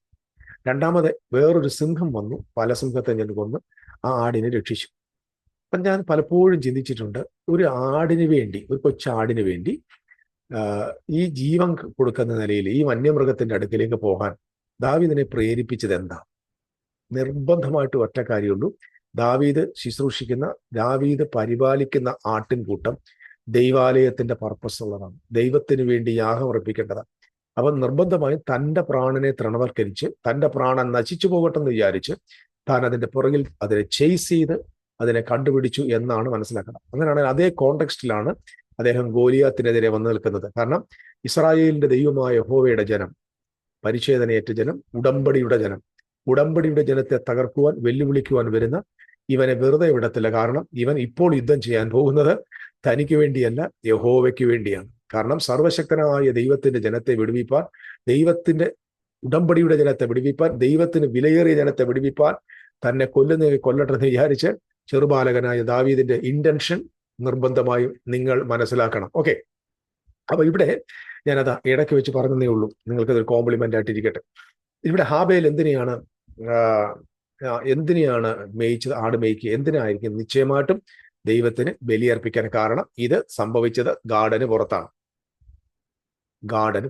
രണ്ടാമത് വേറൊരു സിംഹം വന്നു, പല സിംഹത്തെ ഞാൻ കൊന്ന് ആ ആടിനെ രക്ഷിച്ചു. അപ്പം ഞാൻ പലപ്പോഴും ചിന്തിച്ചിട്ടുണ്ട്, ഒരു ആടിന് വേണ്ടി, ഒരു കൊച്ചാടിന് വേണ്ടി ഈ ജീവൻ കൊടുക്കുന്ന നിലയിൽ ഈ വന്യമൃഗത്തിന്റെ അടുക്കിലേക്ക് പോകാൻ ദാവീദിനെ പ്രേരിപ്പിച്ചത് എന്താ? നിർബന്ധമായിട്ട് ഒറ്റ കാര്യമുള്ളൂ. ദാവീദ് ശുശ്രൂഷിക്കുന്ന, ദാവീദ് പരിപാലിക്കുന്ന ആട്ടിൻകൂട്ടം ദൈവാലയത്തിന്റെ പർപ്പസ് ഉള്ളതാണ്, ദൈവത്തിന് വേണ്ടി യാഗം അർപ്പിക്കേണ്ടതാണ്. അവൻ നിർബന്ധമായും തൻ്റെ പ്രാണനെ തൃണവൽക്കരിച്ച് തൻ്റെ പ്രാണൻ നശിച്ചു പോകട്ടെന്ന് വിചാരിച്ച് താൻ അതിന്റെ പുറകിൽ അതിനെ ചേസ് ചെയ്ത് അതിനെ കണ്ടുപിടിച്ചു എന്നാണ് മനസ്സിലാക്കുന്നത്. അങ്ങനെയാണെങ്കിൽ അതേ കോണ്ടെക്സ്റ്റിലാണ് അദ്ദേഹം ഗോലിയാത്തിനെതിരെ വന്നു നിൽക്കുന്നത്. കാരണം ഇസ്രായേലിന്റെ ദൈവമായ യഹോവയുടെ ജനം, പരിച്ഛേദനയേറ്റ ജനം, ഉടമ്പടിയുടെ ജനം, ഉടമ്പടിയുടെ ജനത്തെ തകർക്കുവാൻ വെല്ലുവിളിക്കുവാൻ വരുന്ന ഇവനെ വെറുതെ വിടത്തില്ല. കാരണം ഇവൻ ഇപ്പോൾ യുദ്ധം ചെയ്യാൻ പോകുന്നത് തനിക്ക് വേണ്ടിയല്ല, യഹോവയ്ക്ക് വേണ്ടിയാണ്. കാരണം സർവശക്തനായ ദൈവത്തിന്റെ ജനത്തെ വിടുവിപ്പാൻ, ദൈവത്തിന്റെ ഉടമ്പടിയുടെ ജനത്തെ വിടുവിപ്പാൻ, ദൈവത്തിന് വിലയേറിയ ജനത്തെ വിടുവിപ്പാൻ തന്നെ കൊല്ലട്ടെന്ന് വിചാരിച്ച് ചെറുബാലകനായ ദാവീദിന്റെ ഇന്റൻഷൻ നിർബന്ധമായും നിങ്ങൾ മനസ്സിലാക്കണം. ഓക്കെ, അപ്പൊ ഇവിടെ ഞാനത് ഇടയ്ക്ക് വെച്ച് പറഞ്ഞതേ ഉള്ളൂ, നിങ്ങൾക്കതൊരു കോംപ്ലിമെന്റ് ആയിട്ടിരിക്കട്ടെ. ഇവിടെ ഹാബേൽ എന്തിനെയാണ് മേയിച്ചത്? ആട് മേയ്ക്കുക എന്തിനായിരിക്കും? നിശ്ചയമായിട്ടും ദൈവത്തിന് ബലിയർപ്പിക്കാൻ. കാരണം ഇത് സംഭവിച്ചത് ഗാർഡന് പുറത്താണ്. ഗാർഡന്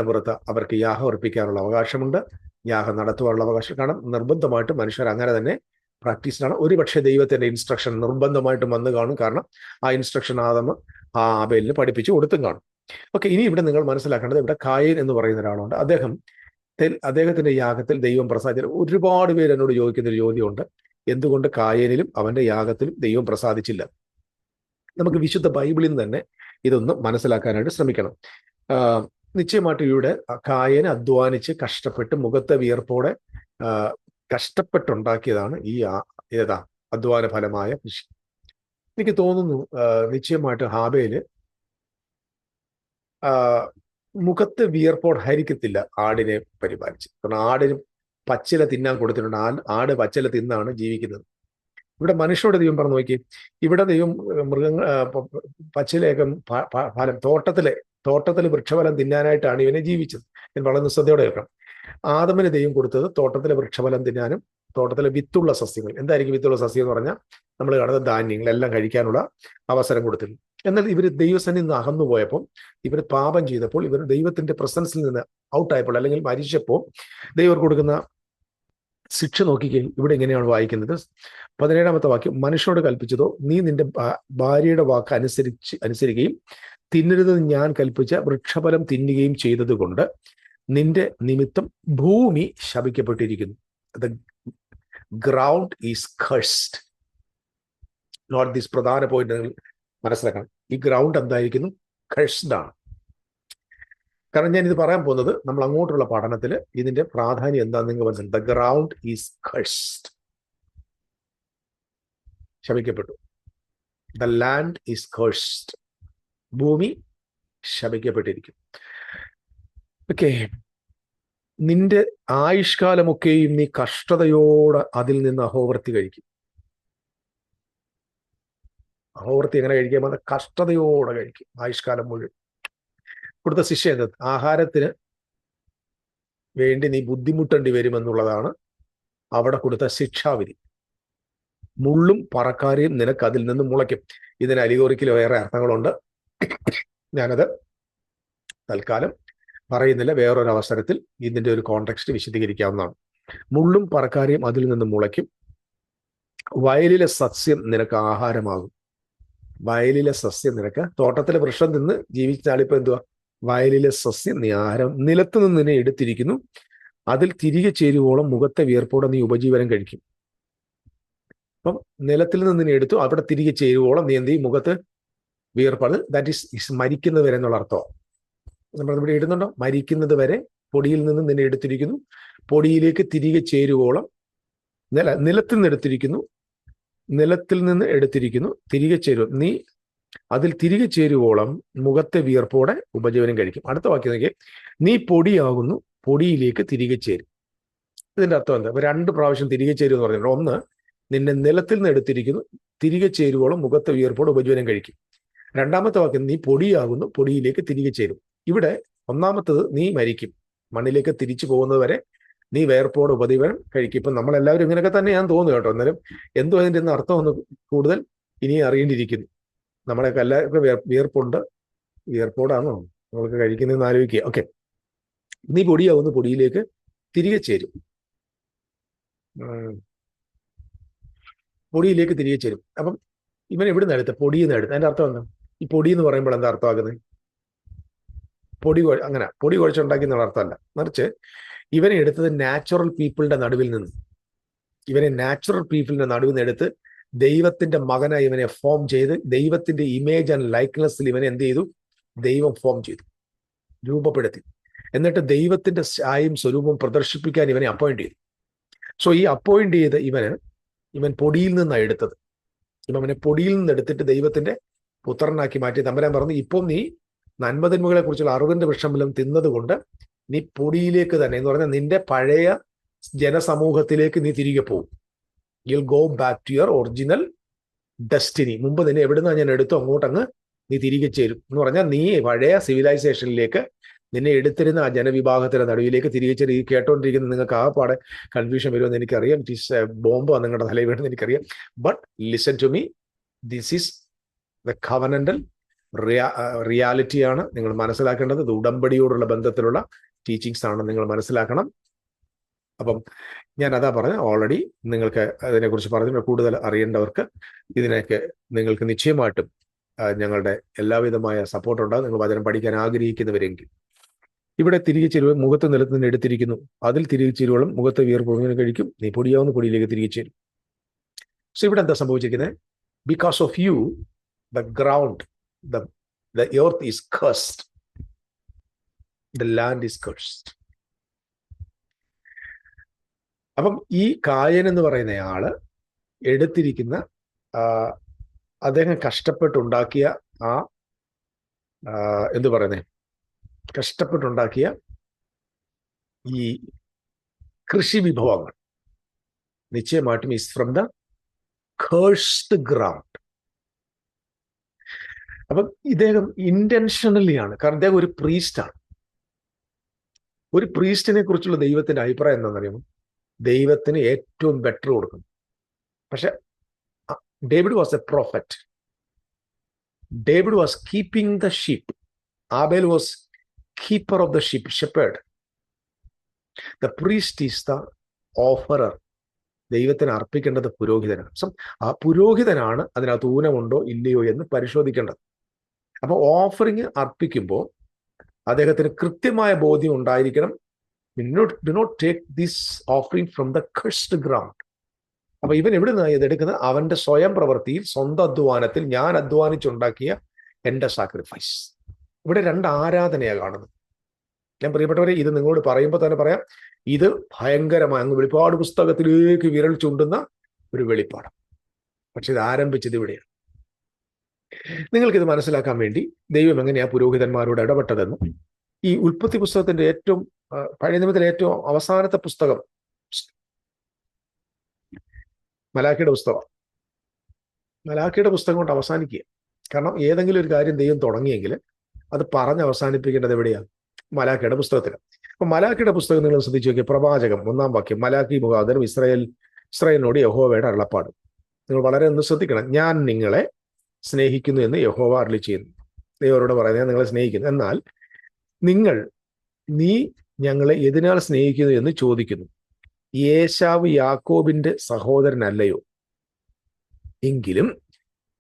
പുറത്ത് അവർക്ക് യാഗം അർപ്പിക്കാനുള്ള അവകാശമുണ്ട്, യാഗം നടത്തുവാനുള്ള അവകാശം. കാരണം നിർബന്ധമായിട്ടും മനുഷ്യർ അങ്ങനെ തന്നെ പ്രാക്ടീസിലാണ്. ഒരുപക്ഷെ ദൈവത്തിന്റെ ഇൻസ്ട്രക്ഷൻ നിർബന്ധമായിട്ടും വന്നു കാണും. കാരണം ആ ഇൻസ്ട്രക്ഷൻ ആബേലിന് പഠിപ്പിച്ചു കൊടുത്തും കാണും. ഓക്കെ, ഇനി ഇവിടെ നിങ്ങൾ മനസ്സിലാക്കേണ്ടത്, ഇവിടെ കായൻ എന്ന് പറയുന്ന ഒരാളുണ്ട്. അദ്ദേഹത്തിന്റെ യാഗത്തിൽ ദൈവം പ്രസാദിച്ചു. ഒരുപാട് പേര് എന്നോട് ചോദിക്കുന്ന ഒരു ചോദ്യമുണ്ട്, എന്തുകൊണ്ട് കായനിലും അവന്റെ യാഗത്തിലും ദൈവം പ്രസാദിച്ചില്ല? നമുക്ക് വിശുദ്ധ ബൈബിളിൽ നിന്ന് തന്നെ ഇതൊന്ന് മനസ്സിലാക്കാനായിട്ട് ശ്രമിക്കണം. നിശ്ചയമായിട്ട് ഇവിടെ കായന് അധ്വാനിച്ച് കഷ്ടപ്പെട്ട് മുഖത്തെ വിയർപ്പോടെ കഷ്ടപ്പെട്ടുണ്ടാക്കിയതാണ് ഈ ഏതാ അധ്വാന ഫലമായ കൃഷി. എനിക്ക് തോന്നുന്നു നിശ്ചയമായിട്ട് ഹാബേല് മുഖത്ത് വിയർപ്പോടായിരിക്കത്തില്ല ആടിനെ പരിപാലിച്ച്. കാരണം ആടിന് പച്ചില തിന്നാൻ കൊടുത്തിട്ടുണ്ട്. ആട് പച്ചില തിന്നാണ് ജീവിക്കുന്നത്. ഇവിടെ മനുഷ്യരുടെ ദൈവം പറഞ്ഞു നോക്കി, ഇവിടെ ദൈവം പച്ചിലയൊക്കെ ഫലം തോട്ടത്തിലെ വൃക്ഷഫലം തിന്നാനായിട്ടാണ് ഇവനെ ജീവിച്ചത്. ഞാൻ വളരെ ശ്രദ്ധയോടെ കേൾക്കണം. ആദമിന് ദൈവം കൊടുത്തത് തോട്ടത്തിലെ വൃക്ഷഫലം തിന്നാനും തോട്ടത്തിലെ വിത്തുള്ള സസ്യങ്ങൾ. എന്തായിരിക്കും വിത്തുള്ള സസ്യം എന്ന് പറഞ്ഞാൽ നമ്മൾ കാണുന്ന ധാന്യങ്ങളെല്ലാം കഴിക്കാനുള്ള അവസരം കൊടുത്തിരുന്നു. എന്നാൽ ഇവർ ദൈവസന്നിധിയിൽ നിന്ന് അകന്നു പോയപ്പോൾ, ഇവർ പാപം ചെയ്തപ്പോൾ, ഇവർ ദൈവത്തിന്റെ പ്രസൻസിൽ നിന്ന് ഔട്ടായപ്പോൾ അല്ലെങ്കിൽ മരിച്ചപ്പോൾ ദൈവം കൊടുക്കുന്ന ശിക്ഷ നോക്കിക്കുകയും ഇവിടെ ഇങ്ങനെയാണ് വായിക്കുന്നത്. 17-ാമത്തെ വാക്യം, മനുഷ്യനോട് കൽപ്പിച്ചതോ നീ നിന്റെ ഭാര്യയുടെ വാക്ക് അനുസരിക്കുകയും തിന്നരുതെന്ന് ഞാൻ കൽപ്പിച്ച വൃക്ഷഫലം തിന്നുകയും ചെയ്തത് കൊണ്ട് നിന്റെ നിമിത്തം ഭൂമി ശപിക്കപ്പെട്ടിരിക്കുന്നു. The ground is cursed. Note this പ്രധാന പോയിന്റ് മനസ്സിലാക്കണം. ഈ ഗ്രൗണ്ട് എന്തായിരിക്കുന്നു? കഴ്സ്ഡ് ആണ്. കാരണം ഞാൻ ഇത് പറയാൻ പോകുന്നത് നമ്മൾ അങ്ങോട്ടുള്ള പഠനത്തിൽ ഇതിന്റെ പ്രാധാന്യം എന്താണെന്ന് നിങ്ങൾ മനസ്സിലാക്കും. ദ ഗ്രൗണ്ട് ഈസ് കഴ്സ്ഡ്, ശപിക്കപ്പെട്ടു. ദ ലാൻഡ് ഈസ് കഴ്സ്ഡ്, ഭൂമി ശപിക്കപ്പെട്ടിരിക്കും. ഓക്കെ, നിന്റെ ആയുഷ്കാലമൊക്കെയും നീ കഷ്ടതയോടെ അതിൽ നിന്ന് അഹോവർത്തി കഴിക്കും. അഹോവർത്തി എങ്ങനെ കഴിക്കാൻ? കഷ്ടതയോടെ കഴിക്കും ആയുഷ്കാലം മുഴുവൻ. കൊടുത്ത ശിക്ഷ എന്നത് ആഹാരത്തിന് വേണ്ടി നീ ബുദ്ധിമുട്ടേണ്ടി വരുമെന്നുള്ളതാണ് അവിടെ കൊടുത്ത ശിക്ഷാവിധി. മുള്ളും പറക്കാരെയും നിനക്ക് അതിൽ നിന്ന് മുളയ്ക്കും. ഇതിന് അലിഗോറിക്കൽ വേറെ അർത്ഥങ്ങളുണ്ട്. ഞാനത് തൽക്കാലം പറയുന്നില്ല. വേറൊരു അവസരത്തിൽ ഇതിന്റെ ഒരു കോണ്ടെക്സ്റ്റ് വിശദീകരിക്കാവുന്നതാണ്. മുള്ളും പറക്കാരെയും അതിൽ നിന്ന് മുളയ്ക്കും. വയലിലെ സസ്യം നിനക്ക് ആഹാരമാകും. വയലിലെ സസ്യം നിനക്ക്, തോട്ടത്തിലെ വൃക്ഷം നിന്ന് ജീവിച്ചാലിപ്പോ എന്തുവാ? വയലിലെ സസ്യം നീ ആഹാരം. നിലത്ത് നിന്ന് നിന്നെ എടുത്തിരിക്കുന്നു, അതിൽ തിരികെ ചേരുവോളം മുഖത്തെ വിയർപ്പോടെ നീ ഉപജീവനം കഴിക്കും. അപ്പം നിലത്തിൽ നിന്ന് നിന്നെ എടുത്തു, അവിടെ തിരികെ ചേരുവോളം നീ എന്ത് ചെയ്യും? മുഖത്ത് വിയർപ്പാണ്. ദാറ്റ് ഈസ് മരിക്കുന്നത് വരെ എന്നുള്ള അർത്ഥം നമ്മൾ ഇവിടെ ഇടുന്നുണ്ടോ? മരിക്കുന്നത് വരെ പൊടിയിൽ നിന്ന് നിന്നെ എടുത്തിരിക്കുന്നു, പൊടിയിലേക്ക് തിരികെ ചേരുവോളം. നിലത്തിൽ നിന്ന് എടുത്തിരിക്കുന്നു, തിരികെ ചേരും. നീ അതിൽ തിരികെ ചേരുവോളം മുഖത്തെ വിയർപ്പോടെ ഉപജീവനം കഴിക്കും. അടുത്ത വാക്യം നോക്കിയേ, നീ പൊടിയാകുന്നു, പൊടിയിലേക്ക് തിരികെ ചേരും. ഇതിന്റെ അർത്ഥം എന്താ? 2 പ്രാവശ്യം തിരികെ ചേരും എന്ന് പറഞ്ഞിട്ടുണ്ട്. ഒന്ന്, നിന്നെ നിലത്തിൽ നിന്ന് എടുത്തിരിക്കുന്നു, തിരികെ ചേരുവോളം മുഖത്തെ വിയർപ്പോടെ ഉപജീവനം കഴിക്കും. 2-ാമത്തെ വാക്യം, നീ പൊടിയാകുന്നു, പൊടിയിലേക്ക് തിരികെ ചേരും. ഇവിടെ 1-ാമത്തത്, നീ മരിക്കും, മണ്ണിലേക്ക് തിരിച്ചു പോകുന്നത് വരെ നീ വിയർപ്പോടെ ഉപജീവനം കഴിക്കും. ഇപ്പം നമ്മളെല്ലാവരും ഇങ്ങനെയൊക്കെ തന്നെ ഞാൻ തോന്നുന്നു കേട്ടോ. എന്നാലും എന്തോ അതിൻ്റെ അർത്ഥം ഒന്ന് കൂടുതൽ ഇനി അറിയേണ്ടിയിരിക്കുന്നു. നമ്മളെയൊക്കെ എല്ലാവർക്കും വിയർപ്പുണ്ട്. വിയർപ്പോടാണോ നമ്മൾക്ക് കഴിക്കുന്നതെന്ന് ആലോചിക്കുക. ഓക്കെ, നീ പൊടിയാവുന്നു, പൊടിയിലേക്ക് തിരികെ ചേരും. പൊടിയിലേക്ക് തിരികെ ചേരും. അപ്പം ഇവൻ എവിടെ നിന്ന് എടുത്ത്? പൊടിയിൽ നിന്ന് എടുത്ത്. അതിന്റെ അർത്ഥം എന്താ? ഈ പൊടി എന്ന് പറയുമ്പോൾ എന്താ അർത്ഥമാക്കുന്നത്? പൊടി കുഴച്ചുണ്ടാക്കി എന്നുള്ള അർത്ഥമല്ല, മറിച്ച് ഇവനെ എടുത്തത് നാച്ചുറൽ പീപ്പിളിന്റെ നടുവിൽ നിന്ന്. ഇവനെ നാച്ചുറൽ പീപ്പിളിന്റെ നടുവിൽ നിന്ന് എടുത്ത് ദൈവത്തിന്റെ മകനായി ഇവനെ ഫോം ചെയ്ത്, ദൈവത്തിന്റെ ഇമേജ് ആൻഡ് ലൈക്ക്നെസ്സിൽ ഇവനെ എന്ത് ചെയ്തു? ദൈവം ഫോം ചെയ്തു, രൂപപ്പെടുത്തി. എന്നിട്ട് ദൈവത്തിന്റെ ഛായയും സ്വരൂപവും പ്രദർശിപ്പിക്കാൻ ഇവനെ അപ്പോയിന്റ് ചെയ്തു. സോ ഈ അപ്പോയിന്റ് ചെയ്ത് ഇവൻ പൊടിയിൽ നിന്നാണ് എടുത്തത്. ഇവനെ പൊടിയിൽ നിന്ന് എടുത്തിട്ട് ദൈവത്തിന്റെ പുത്രനാക്കി മാറ്റി. തമ്പുരാൻ പറഞ്ഞു, ഇപ്പം നീ നന്മതിന്മകളെ കുറിച്ചുള്ള അറിവിന്റെ വൃക്ഷമെല്ലാം തിന്നത് കൊണ്ട് നീ പൊടിയിലേക്ക് തന്നെ, എന്ന് പറഞ്ഞാൽ നിന്റെ പഴയ ജനസമൂഹത്തിലേക്ക് നീ തിരികെ പോകും. You'll go back to your original destiny. മുമ്പ് നിന്നെ എവിടുന്നാണ് ഞാൻ എടുത്തോ അങ്ങോട്ടങ്ങ് നീ തിരികെ ചേരും. എന്ന് പറഞ്ഞാൽ നീ പഴയ സിവിലൈസേഷനിലേക്ക്, നിന്നെ എടുത്തിരുന്ന ആ ജനവിഭാഗത്തിന്റെ നടുവിലേക്ക് തിരികെ ചേരും. ഈ കേട്ടോണ്ടിരിക്കുന്ന നിങ്ങൾക്ക് ആകെപ്പാടെ കൺഫ്യൂഷൻ വരുമെന്ന് എനിക്കറിയാം. ഇറ്റ് ഈസ് ബോംബ് നിങ്ങളുടെ തലയിൽ വേണമെന്ന് എനിക്കറിയാം. But listen to me, this is the covenantal റിയാലിറ്റിയാണ് നിങ്ങൾ മനസ്സിലാക്കേണ്ടത്. ഇത് ഉടമ്പടിയോടുള്ള ബന്ധത്തിലുള്ള ടീച്ചിങ്സ് ആണ് നിങ്ങൾ മനസ്സിലാക്കണം. അപ്പം ഞാൻ അതാ പറഞ്ഞ, ഓൾറെഡി നിങ്ങൾക്ക് അതിനെക്കുറിച്ച് പറഞ്ഞു. കൂടുതൽ അറിയേണ്ടവർക്ക് ഇതിനൊക്കെ നിങ്ങൾക്ക് നിശ്ചയമായിട്ടും ഞങ്ങളുടെ എല്ലാവിധമായ സപ്പോർട്ട് ഉണ്ടാകും. നിങ്ങൾ വചനം പഠിക്കാൻ ആഗ്രഹിക്കുന്നവരെങ്കിൽ ഇവിടെ തിരികെ ചേരുവ മുഖത്ത് നിലത്ത് നിന്ന് എടുത്തിരിക്കുന്നു, അതിൽ തിരികെ ചേരുവോളം മുഖത്ത് വിയർപ്പ് കഴിക്കും. നീ പൊടിയാവുന്ന പൊടിയിലേക്ക് തിരികെ ചേരും. സോ ഇവിടെ എന്താ സംഭവിച്ചിരിക്കുന്നത്? Because of you, the ground, the The earth is cursed. The land is cursed. അപ്പം ഈ കായൻ എന്ന് പറയുന്ന ആള് എടുത്തിരിക്കുന്ന അദ്ദേഹം കഷ്ടപ്പെട്ടുണ്ടാക്കിയ എന്തു പറയുന്നേ, കഷ്ടപ്പെട്ടുണ്ടാക്കിയ ഈ കൃഷി വിഭവങ്ങൾ നിശ്ചയമായിട്ടും is from the cursed ground. അപ്പം ഇദ്ദേഹം ഇന്റൻഷനലി ആണ്, കാരണം ഇദ്ദേഹം ഒരു പ്രീസ്റ്റാണ്. ഒരു പ്രീസ്റ്റിനെ കുറിച്ചുള്ള ദൈവത്തിന്റെ അഭിപ്രായം എന്താണെന്നറിയുമോ? ദൈവത്തിന് ഏറ്റവും ബെറ്റർ കൊടുക്കും. പക്ഷെ David was A prophet. David was keeping the sheep. Abel was keeper of the sheep, shepherd. The priest is the offerer. ദൈവത്തിന് അർപ്പിക്കേണ്ടത് പുരോഹിതനാണ്. ആ പുരോഹിതനാണ് അതിനകത്ത് ഊനമുണ്ടോ ഇല്ലയോ എന്ന് പരിശോധിക്കേണ്ടത്. അപ്പൊ ഓഫറിങ് അർപ്പിക്കുമ്പോൾ അദ്ദേഹത്തിന് കൃത്യമായ ബോധ്യം ഉണ്ടായിരിക്കണം. Do not take this offering from the cursed ground. അപ്പൊ ഇവൻ എവിടെ നിന്നാണ് ഇതെടുക്കുന്നത്? അവന്റെ സ്വയം പ്രവൃത്തിയിൽ, സ്വന്തം അധ്വാനത്തിൽ, ഞാൻ അധ്വാനിച്ചുണ്ടാക്കിയ എന്റെ സാക്രിഫൈസ്. ഇവിടെ രണ്ട് ആരാധനയാണ് കാണുന്നത്. ഞാൻ പ്രിയപ്പെട്ടവരെ, ഇത് നിങ്ങളോട് പറയുമ്പോൾ തന്നെ പറയാം, ഇത് ഭയങ്കരമായ അങ്ങ് വെളിപ്പാട് പുസ്തകത്തിലേക്ക് വിരൽ ചൂണ്ടുന്ന ഒരു വെളിപ്പാട്. പക്ഷെ ഇത് ആരംഭിച്ചത് ഇവിടെയാണ്. നിങ്ങൾക്കിത് മനസ്സിലാക്കാൻ വേണ്ടി ദൈവം എങ്ങനെയാ പുരോഹിതന്മാരോട് ഇടപെട്ടതെന്നും, ഈ ഉൽപ്പത്തി പുസ്തകത്തിന്റെ ഏറ്റവും പഴയ നിയമത്തിലെ ഏറ്റവും അവസാനത്തെ പുസ്തകം മലാഖിയുടെ പുസ്തകം. മലാഖിയുടെ പുസ്തകം കൊണ്ട് അവസാനിക്കുക. കാരണം ഏതെങ്കിലും ഒരു കാര്യം ദൈവം തുടങ്ങിയെങ്കിൽ അത് പറഞ്ഞ് അവസാനിപ്പിക്കേണ്ടത് എവിടെയാണ്? മലാഖിയുടെ പുസ്തകത്തിൽ. അപ്പൊ മലാഖിയുടെ പുസ്തകം നിങ്ങൾ ശ്രദ്ധിച്ചു നോക്കിയ പ്രവാചകം 1-ാം വാക്യം, മലാഖി മുഖാന്തരം ഇസ്രായേലിനോട് യഹോവയുടെ അരുളപ്പാട്. നിങ്ങൾ വളരെ ഒന്ന് ശ്രദ്ധിക്കണം. ഞാൻ നിങ്ങളെ സ്നേഹിക്കുന്നു എന്ന് യഹോവ അരുളി ചെയ്യുന്നു. ദൈവരോട് പറയുന്നത്, ഞാൻ നിങ്ങളെ സ്നേഹിക്കുന്നു. എന്നാൽ നീ ഞങ്ങളെ എതിനാൽ സ്നേഹിക്കുന്നു എന്ന് ചോദിക്കുന്നു. ഏശാവ് യാക്കോബിന്റെ സഹോദരനല്ലയോ? എങ്കിലും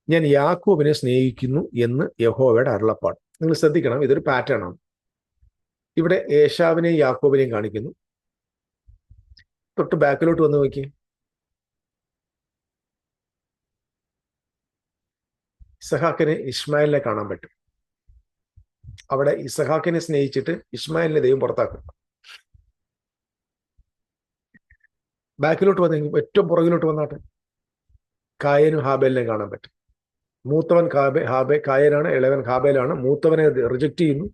ഞാൻ യാക്കോബിനെ സ്നേഹിക്കുന്നു എന്ന് യഹോവയുടെ അരുളപ്പാട്. നിങ്ങൾ ശ്രദ്ധിക്കണം, ഇതൊരു പാറ്റേൺ ആണ്. ഇവിടെ ഏശാവിനെയും യാക്കോബിനെയും കാണിക്കുന്നു. തൊട്ട് ബാക്കിലോട്ട് വന്ന് നോക്കി. ഇസഹാക്കിനെ ഇസ്മായിലിനെ കാണാൻ പറ്റും. അവിടെ ഇസഹാക്കിനെ സ്നേഹിച്ചിട്ട് ഇസ്മായിലിനെ ദൈവം പുറത്താക്കും. ബാക്കിലോട്ട് വന്നെങ്കിൽ ഏറ്റവും പുറകിലോട്ട് വന്നാട്ടെ, കായനും ഹാബേലിനെയും കാണാൻ പറ്റും. മൂത്തവൻ കായനാണ്, ഇളവൻ ഹാബേലാണ്. മൂത്തവനെ റിജക്റ്റ് ചെയ്യുന്നു.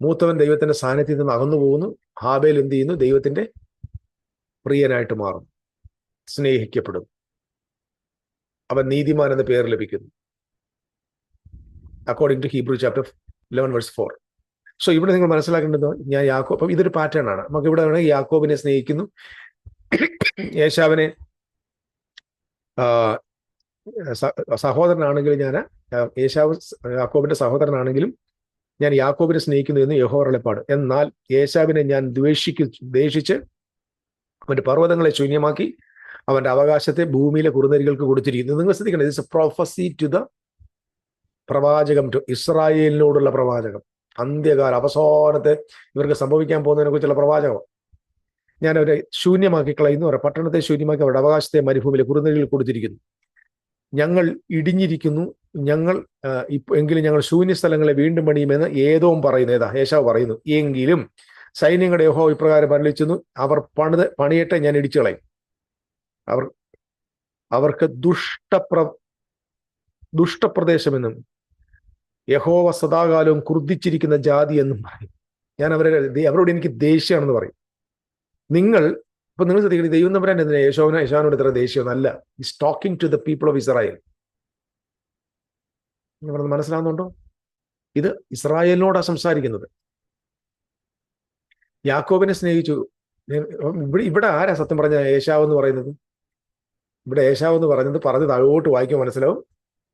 മൂത്തവൻ ദൈവത്തിന്റെ സാന്നിധ്യത്തിൽ നിന്ന് അകന്നു പോകുന്നു. ഹാബേൽ എന്ത് ചെയ്യുന്നു? ദൈവത്തിന്റെ പ്രിയനായിട്ട് മാറുന്നു, സ്നേഹിക്കപ്പെടുന്നു. അവൻ നീതിമാൻ എന്ന പേര് ലഭിക്കുന്നു, according to Hebrew chapter 11:4. So ഇവിടെ നിങ്ങൾ മനസ്സിലാക്കേണ്ടത്, ഞാൻ യാക്കോബ്, അപ്പം ഇതൊരു പാറ്റേൺ ആണ്. നമുക്ക് ഇവിടെ വേണമെങ്കിൽ യാക്കോബിനെ സ്നേഹിക്കുന്നു, യേശാവിനെ സഹോദരനാണെങ്കിലും ഞാൻ യാക്കോബിന്റെ സഹോദരനാണെങ്കിലും ഞാൻ യാക്കോബിനെ സ്നേഹിക്കുന്നു എന്ന് യഹോവ അരുളപ്പാട്. എന്നാൽ യേശാവിനെ ഞാൻ ദ്വേഷിച്ച് അവന്റെ പർവ്വതങ്ങളെ ശൂന്യമാക്കി അവന്റെ അവകാശത്തെ ഭൂമിയിലെ കുറുനരികൾക്ക് കൊടുത്തിരിക്കുന്നു. നിങ്ങൾ ശ്രദ്ധിക്കണം, it's a prophecy to the പ്രവാചകം, ടു ഇസ്രായേലിനോടുള്ള പ്രവാചകം. അന്ത്യകാല അവസാനത്തെ ഇവർക്ക് സംഭവിക്കാൻ പോകുന്നതിനെ കുറിച്ചുള്ള പ്രവാചകം. ഞാൻ അവരെ ശൂന്യമാക്കി കളയുന്നു, അവരുടെ പട്ടണത്തെ ശൂന്യമാക്കി അവരുടെ അവകാശത്തെ മരുഭൂമിയിലെ കുറുനരികൾ കൊടുത്തിരിക്കുന്നു. ഞങ്ങൾ ഇടിഞ്ഞിരിക്കുന്നു, എങ്കിലും ഞങ്ങൾ ശൂന്യ സ്ഥലങ്ങളെ വീണ്ടും പണിയുമെന്ന് ഏതോം പറയുന്നു. ഏശാവ് പറയുന്നു. എങ്കിലും സൈന്യങ്ങളുടെ യഹോവ ഇപ്രകാരം അരുളിച്ചെന്നു, അവർ പണിയട്ടെ, ഞാൻ ഇടിച്ചു കളയും. അവർക്ക് ദുഷ്ടപ്രദേശമെന്നും യഹോവ സദാകാലവും ക്രുദ്ധിച്ചിരിക്കുന്ന ജാതി എന്നും പറയും. ഞാൻ അവരോട് എനിക്ക് ദേഷ്യമാണെന്ന് പറയും. നിങ്ങൾ ശ്രദ്ധിക്കണം, ദൈവം തമ്പുരാൻ എന്തിനാ യേശാവിനോട് ഇത്ര ദേഷ്യമൊന്നല്ല. Is talking to the people of Israel. മനസ്സിലാവുന്നുണ്ടോ? ഇത് ഇസ്രായേലിനോടാണ് സംസാരിക്കുന്നത്. യാക്കോബിനെ സ്നേഹിച്ചു. ഇവിടെ ആരാ സത്യം പറഞ്ഞ ഏശാവ് എന്ന് പറയുന്നത്? ഇവിടെ ഏശാവ് എന്ന് പറഞ്ഞത് താഴോട്ട് വായിക്കാൻ മനസ്സിലാവും.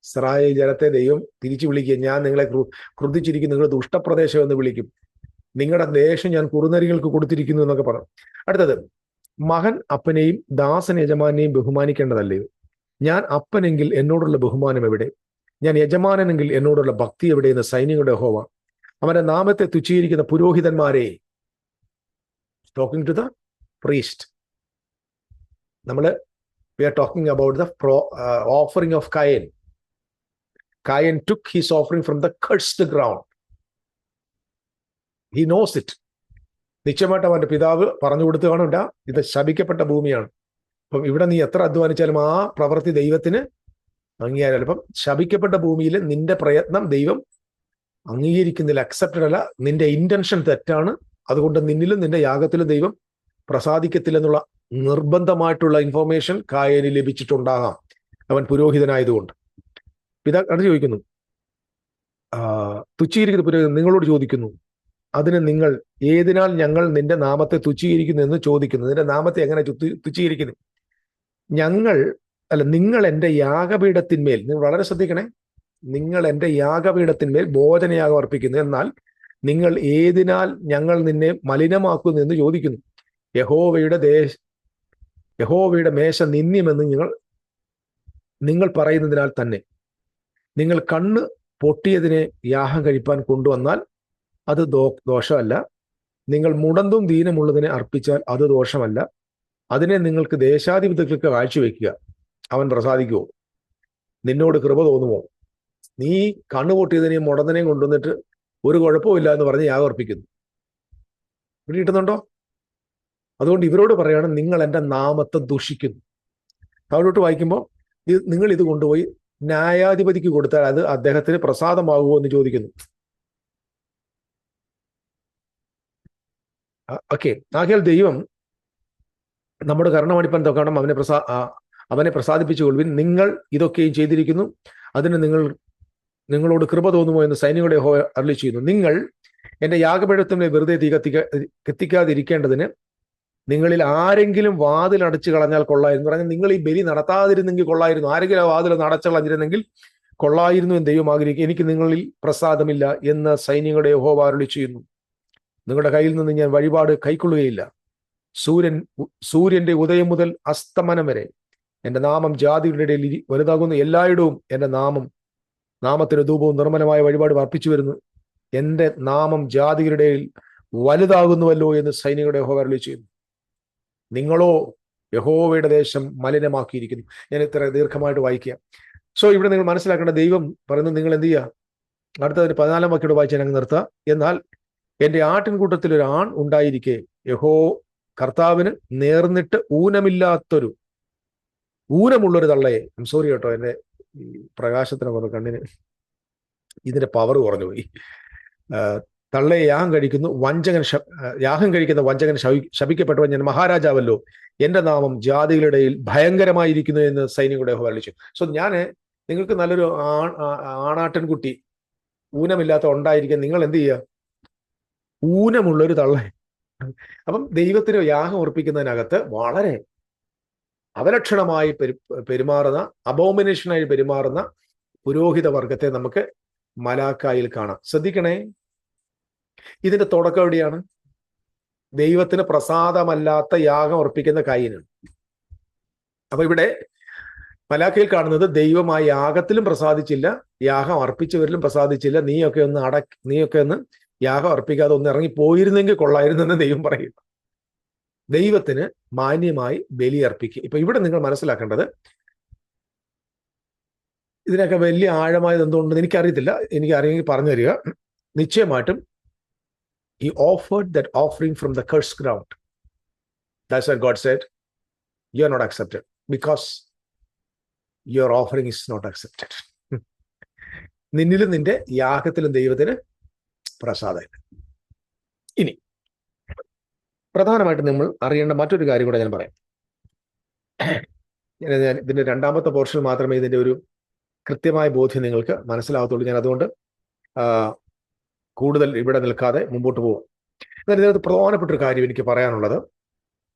ഇസ്രായേൽ ജനത്തെ ദൈവം തിരിച്ചു വിളിക്കുക, ഞാൻ നിങ്ങളെ ക്രുദ്ധിച്ചിരിക്കും, നിങ്ങൾ ദുഷ്ടപ്രദേശം എന്ന് വിളിക്കും, നിങ്ങളുടെ ദേശം ഞാൻ കുറുനരികൾക്ക് കൊടുത്തിരിക്കുന്നു എന്നൊക്കെ പറഞ്ഞു. അടുത്തത്, മകൻ അപ്പനെയും ദാസൻ യജമാനെയും ബഹുമാനിക്കേണ്ടതല്ലയോ? ഞാൻ അപ്പനെങ്കിൽ എന്നോടുള്ള ബഹുമാനം എവിടെ? ഞാൻ യജമാനെങ്കിൽ എന്നോടുള്ള ഭക്തി എവിടെയെന്ന് സൈന്യങ്ങളുടെ യഹോവ. അവന്റെ നാമത്തെ തുച്ഛീകരിക്കുന്ന പുരോഹിതന്മാരെ, talking to the priest. We are talking about the offering of Cain. Cain took his offering from the cursed ground. He knows it. നിശ്ചയമായിട്ട് അവന്റെ പിതാവ് പറഞ്ഞു കൊടുത്തു കാണുണ്ട, ഇത് ശപിക്കപ്പെട്ട ഭൂമിയാണ്. അപ്പം ഇവിടെ നീ എത്ര അധ്വാനിച്ചാലും ആ പ്രവൃത്തി ദൈവത്തിന് അംഗീകാരമല്ല. അപ്പം ശപിക്കപ്പെട്ട ഭൂമിയിൽ നിന്റെ പ്രയത്നം ദൈവം അംഗീകരിക്കുന്നില്ല, അക്സെപ്റ്റഡ് അല്ല. നിന്റെ ഇന്റൻഷൻ തെറ്റാണ്. അതുകൊണ്ട് നിന്നിലും നിന്റെ യാഗത്തിലും ദൈവം പ്രസാദിക്കത്തില്ലെന്നുള്ള നിർബന്ധമായിട്ടുള്ള ഇൻഫോർമേഷൻ കായന് ലഭിച്ചിട്ടുണ്ടാകാം, അവൻ പുരോഹിതനായതുകൊണ്ട്. പിതാ അത് ചോദിക്കുന്നു, തുച്ഛീകരിക്കുന്ന പുരോഹിതൻ നിങ്ങളോട് ചോദിക്കുന്നു, അതിന് നിങ്ങൾ ഏതിനാൽ ഞങ്ങൾ നിന്റെ നാമത്തെ തുച്ഛീകരിക്കുന്നു എന്ന് ചോദിക്കുന്നു. നിന്റെ നാമത്തെ എങ്ങനെ തുച്ഛീകരിക്കുന്നു? നിങ്ങൾ എൻ്റെ യാഗപീഠത്തിന്മേൽ, നിങ്ങൾ വളരെ ശ്രദ്ധിക്കണേ, നിങ്ങൾ എൻ്റെ യാഗപീഠത്തിന്മേൽ ഭോജനയാഗം അർപ്പിക്കുന്നു. എന്നാൽ നിങ്ങൾ ഏതിനാൽ ഞങ്ങൾ നിന്നെ മലിനമാക്കുന്നു എന്ന് ചോദിക്കുന്നു. യഹോവയുടെ മേശ നിന്ദ്യമെന്ന് നിങ്ങൾ പറയുന്നതിനാൽ തന്നെ. നിങ്ങൾ കണ്ണ് പൊട്ടിയതിനെ യാഗം കഴിപ്പാൻ കൊണ്ടുവന്നാൽ അത് ദോഷമല്ല. നിങ്ങൾ മുടന്തും ദീനമുള്ളതിനെ അർപ്പിച്ചാൽ അത് ദോഷമല്ല. അതിനെ നിങ്ങൾക്ക് ദേശാധിപതികൾക്ക് കാഴ്ചവെക്കുക, അവൻ പ്രസാദിക്കുമോ? നിന്നോട് കൃപ തോന്നുമോ? നീ കണ്ണുപൊട്ടിയതിനെയും മുടന്തനെയും കൊണ്ടുവന്നിട്ട് ഒരു കുഴപ്പമില്ല എന്ന് പറഞ്ഞ് യാഗം അർപ്പിക്കുന്നു. ഇവിടെ കിട്ടുന്നുണ്ടോ? അതുകൊണ്ട് ഇവരോട് പറയാണ്, നിങ്ങൾ എൻ്റെ നാമത്തെ ദുഷിക്കുന്നു. താഴോട്ട് വായിക്കുമ്പോൾ നിങ്ങൾ ഇത് കൊണ്ടുപോയി ന്യായാധിപതിക്ക് കൊടുത്താൽ അത് അദ്ദേഹത്തിന് പ്രസാദമാകുമോ എന്ന് ചോദിക്കുന്നു. ഓക്കെ, ആകയാൽ ദൈവം നമ്മുടെ കർണമടിപ്പൻ തൊക്കണം അവനെ പ്രസാദിപ്പിച്ചുകൊള്ളുവിൻ. നിങ്ങൾ ഇതൊക്കെയും ചെയ്തിരിക്കുന്നു, അതിന് നിങ്ങളോട് കൃപ തോന്നുമോ എന്ന് സൈന്യങ്ങളുടെ യഹോവ അരുളി ചെയ്യുന്നു. നിങ്ങൾ എൻ്റെ യാഗപീഠത്തിന്മേൽ വെറുതെ തീ കത്തിക്കാതിരിക്കേണ്ടതിന് നിങ്ങളിൽ ആരെങ്കിലും വാതിൽ അടച്ചു കളഞ്ഞാൽ കൊള്ളായിരുന്നു. പറഞ്ഞാൽ നിങ്ങൾ ഈ ബലി നടത്താതിരുന്നെങ്കിൽ കൊള്ളായിരുന്നു, ആരെങ്കിലും ആ വാതിൽ അടച്ചു കളഞ്ഞിരുന്നെങ്കിൽ കൊള്ളായിരുന്നു എന്ന് ദൈവം ആഗ്രഹിക്കും. എനിക്ക് നിങ്ങളിൽ പ്രസാദമില്ല എന്ന് സൈന്യങ്ങളുടെ യഹോവ അരുളി ചെയ്യുന്നു. നിങ്ങളുടെ കയ്യിൽ നിന്ന് ഞാൻ വഴിപാട് കൈക്കൊള്ളുകയില്ല. സൂര്യന്റെ ഉദയം മുതൽ അസ്തമനം വരെ എൻ്റെ നാമം ജാതികളുടെ ഇടയിൽ വലുതാകുന്നു. എല്ലായിടവും എൻ്റെ നാമത്തിന് ധൂപവും നിർമ്മലമായ വഴിപാട് അർപ്പിച്ചു വരുന്നു. എൻ്റെ നാമം ജാതികളുടെ ഇടയിൽ വലുതാകുന്നുവല്ലോ എന്ന് സൈനികരുടെ യഹോവ അരുളി ചെയ്യുന്നു. നിങ്ങളോ യഹോവയുടെ ദേശം മലിനമാക്കിയിരിക്കുന്നു. ഞാൻ ഇത്ര ദീർഘമായിട്ട് വായിക്കാം. സോ ഇവിടെ നിങ്ങൾ മനസ്സിലാക്കേണ്ട, ദൈവം പറയുന്നത് നിങ്ങൾ എന്ത് ചെയ്യുക? അടുത്തതിന് 14 വാക്യോട് വായിച്ചാൽ ഞങ്ങൾ നിർത്തുക. എന്നാൽ എൻ്റെ ആട്ടിൻകൂട്ടത്തിൽ ഒരു ആൺ ഉണ്ടായിരിക്കെ കർത്താവിന് നേർന്നിട്ട് ഊനമുള്ളൊരു തള്ളയെ, സോറി കേട്ടോ, എൻ്റെ ഈ പ്രകാശത്തിന് കുറവ് കണ്ണിന് ഇതിന്റെ പവർ കുറഞ്ഞു പോയി. തള്ളയെ യാഗം കഴിക്കുന്ന വഞ്ചകൻ ശപിക്കപ്പെട്ടവൻ. ഞാൻ മഹാരാജാവല്ലോ, എൻ്റെ നാമം ജാതികളുടെ ഇടയിൽ ഭയങ്കരമായിരിക്കുന്നു എന്ന് സൈനികരുടെ വർണ്ണിച്ചു. സോ നിങ്ങൾക്ക് നല്ലൊരു ആണാട്ടിൻകുട്ടി ഊനമില്ലാത്ത ഉണ്ടായിരിക്കാൻ നിങ്ങൾ എന്ത് ചെയ്യുക? ഊനമുള്ളൊരു തള്ള. അപ്പം ദൈവത്തിന് യാഗം അർപ്പിക്കുന്നതിനകത്ത് വളരെ അവലക്ഷണമായി പെരുമാറുന്ന, അബോമിനേഷനായി പെരുമാറുന്ന പുരോഹിത വർഗത്തെ നമുക്ക് മലാക്കായിൽ കാണാം. ശ്രദ്ധിക്കണേ, ഇതിന്റെ തുടക്കം എവിടെയാണ്? ദൈവത്തിന് പ്രസാദമല്ലാത്ത യാഗം അർപ്പിക്കുന്ന കായിനാണ്. അപ്പൊ ഇവിടെ മലാക്കയിൽ കാണുന്നത് ദൈവം ആ യാഗത്തിലും പ്രസാദിച്ചില്ല, യാഗം അർപ്പിച്ചവരിലും പ്രസാദിച്ചില്ല. നീയൊക്കെ ഒന്ന് യാഗം അർപ്പിക്കാതെ ഒന്ന് ഇറങ്ങി പോയിരുന്നെങ്കിൽ കൊള്ളായിരുന്നെന്ന് ദൈവം പറയും. ദൈവത്തിന് മാന്യമായി ബലി അർപ്പിക്കുക. ഇപ്പൊ ഇവിടെ നിങ്ങൾ മനസ്സിലാക്കേണ്ടത്, ഇതിനൊക്കെ വലിയ ആഴമായത് എന്തുകൊണ്ടെന്ന് എനിക്കറിയത്തില്ല, എനിക്ക് അറിയെങ്കിൽ പറഞ്ഞു തരിക. നിശ്ചയമായിട്ടും he offered that offering from the cursed ground. That's why God said, you are not accepted because your offering is not accepted. നിന്നിലും നിന്റെ യാഗത്തിലും ദൈവത്തിന് പ്രസാദമില്ല. ഇനി പ്രധാനമായിട്ട് നമ്മൾ അറിയേണ്ട മറ്റൊരു കാര്യം കൂടെ ഞാൻ പറയാം. ഇതിന്റെ രണ്ടാമത്തെ പോർഷൻ മാത്രമേ ഇതിന്റെ ഒരു കൃത്യമായ ബോധ്യം നിങ്ങൾക്ക് മനസ്സിലാവത്തുള്ളൂ. ഞാൻ അതുകൊണ്ട് കൂടുതൽ ഇവിടെ നിൽക്കാതെ മുമ്പോട്ട് പോകും. എന്നാൽ ഇതിനകത്ത് പ്രധാനപ്പെട്ട ഒരു കാര്യം എനിക്ക് പറയാനുള്ളത്,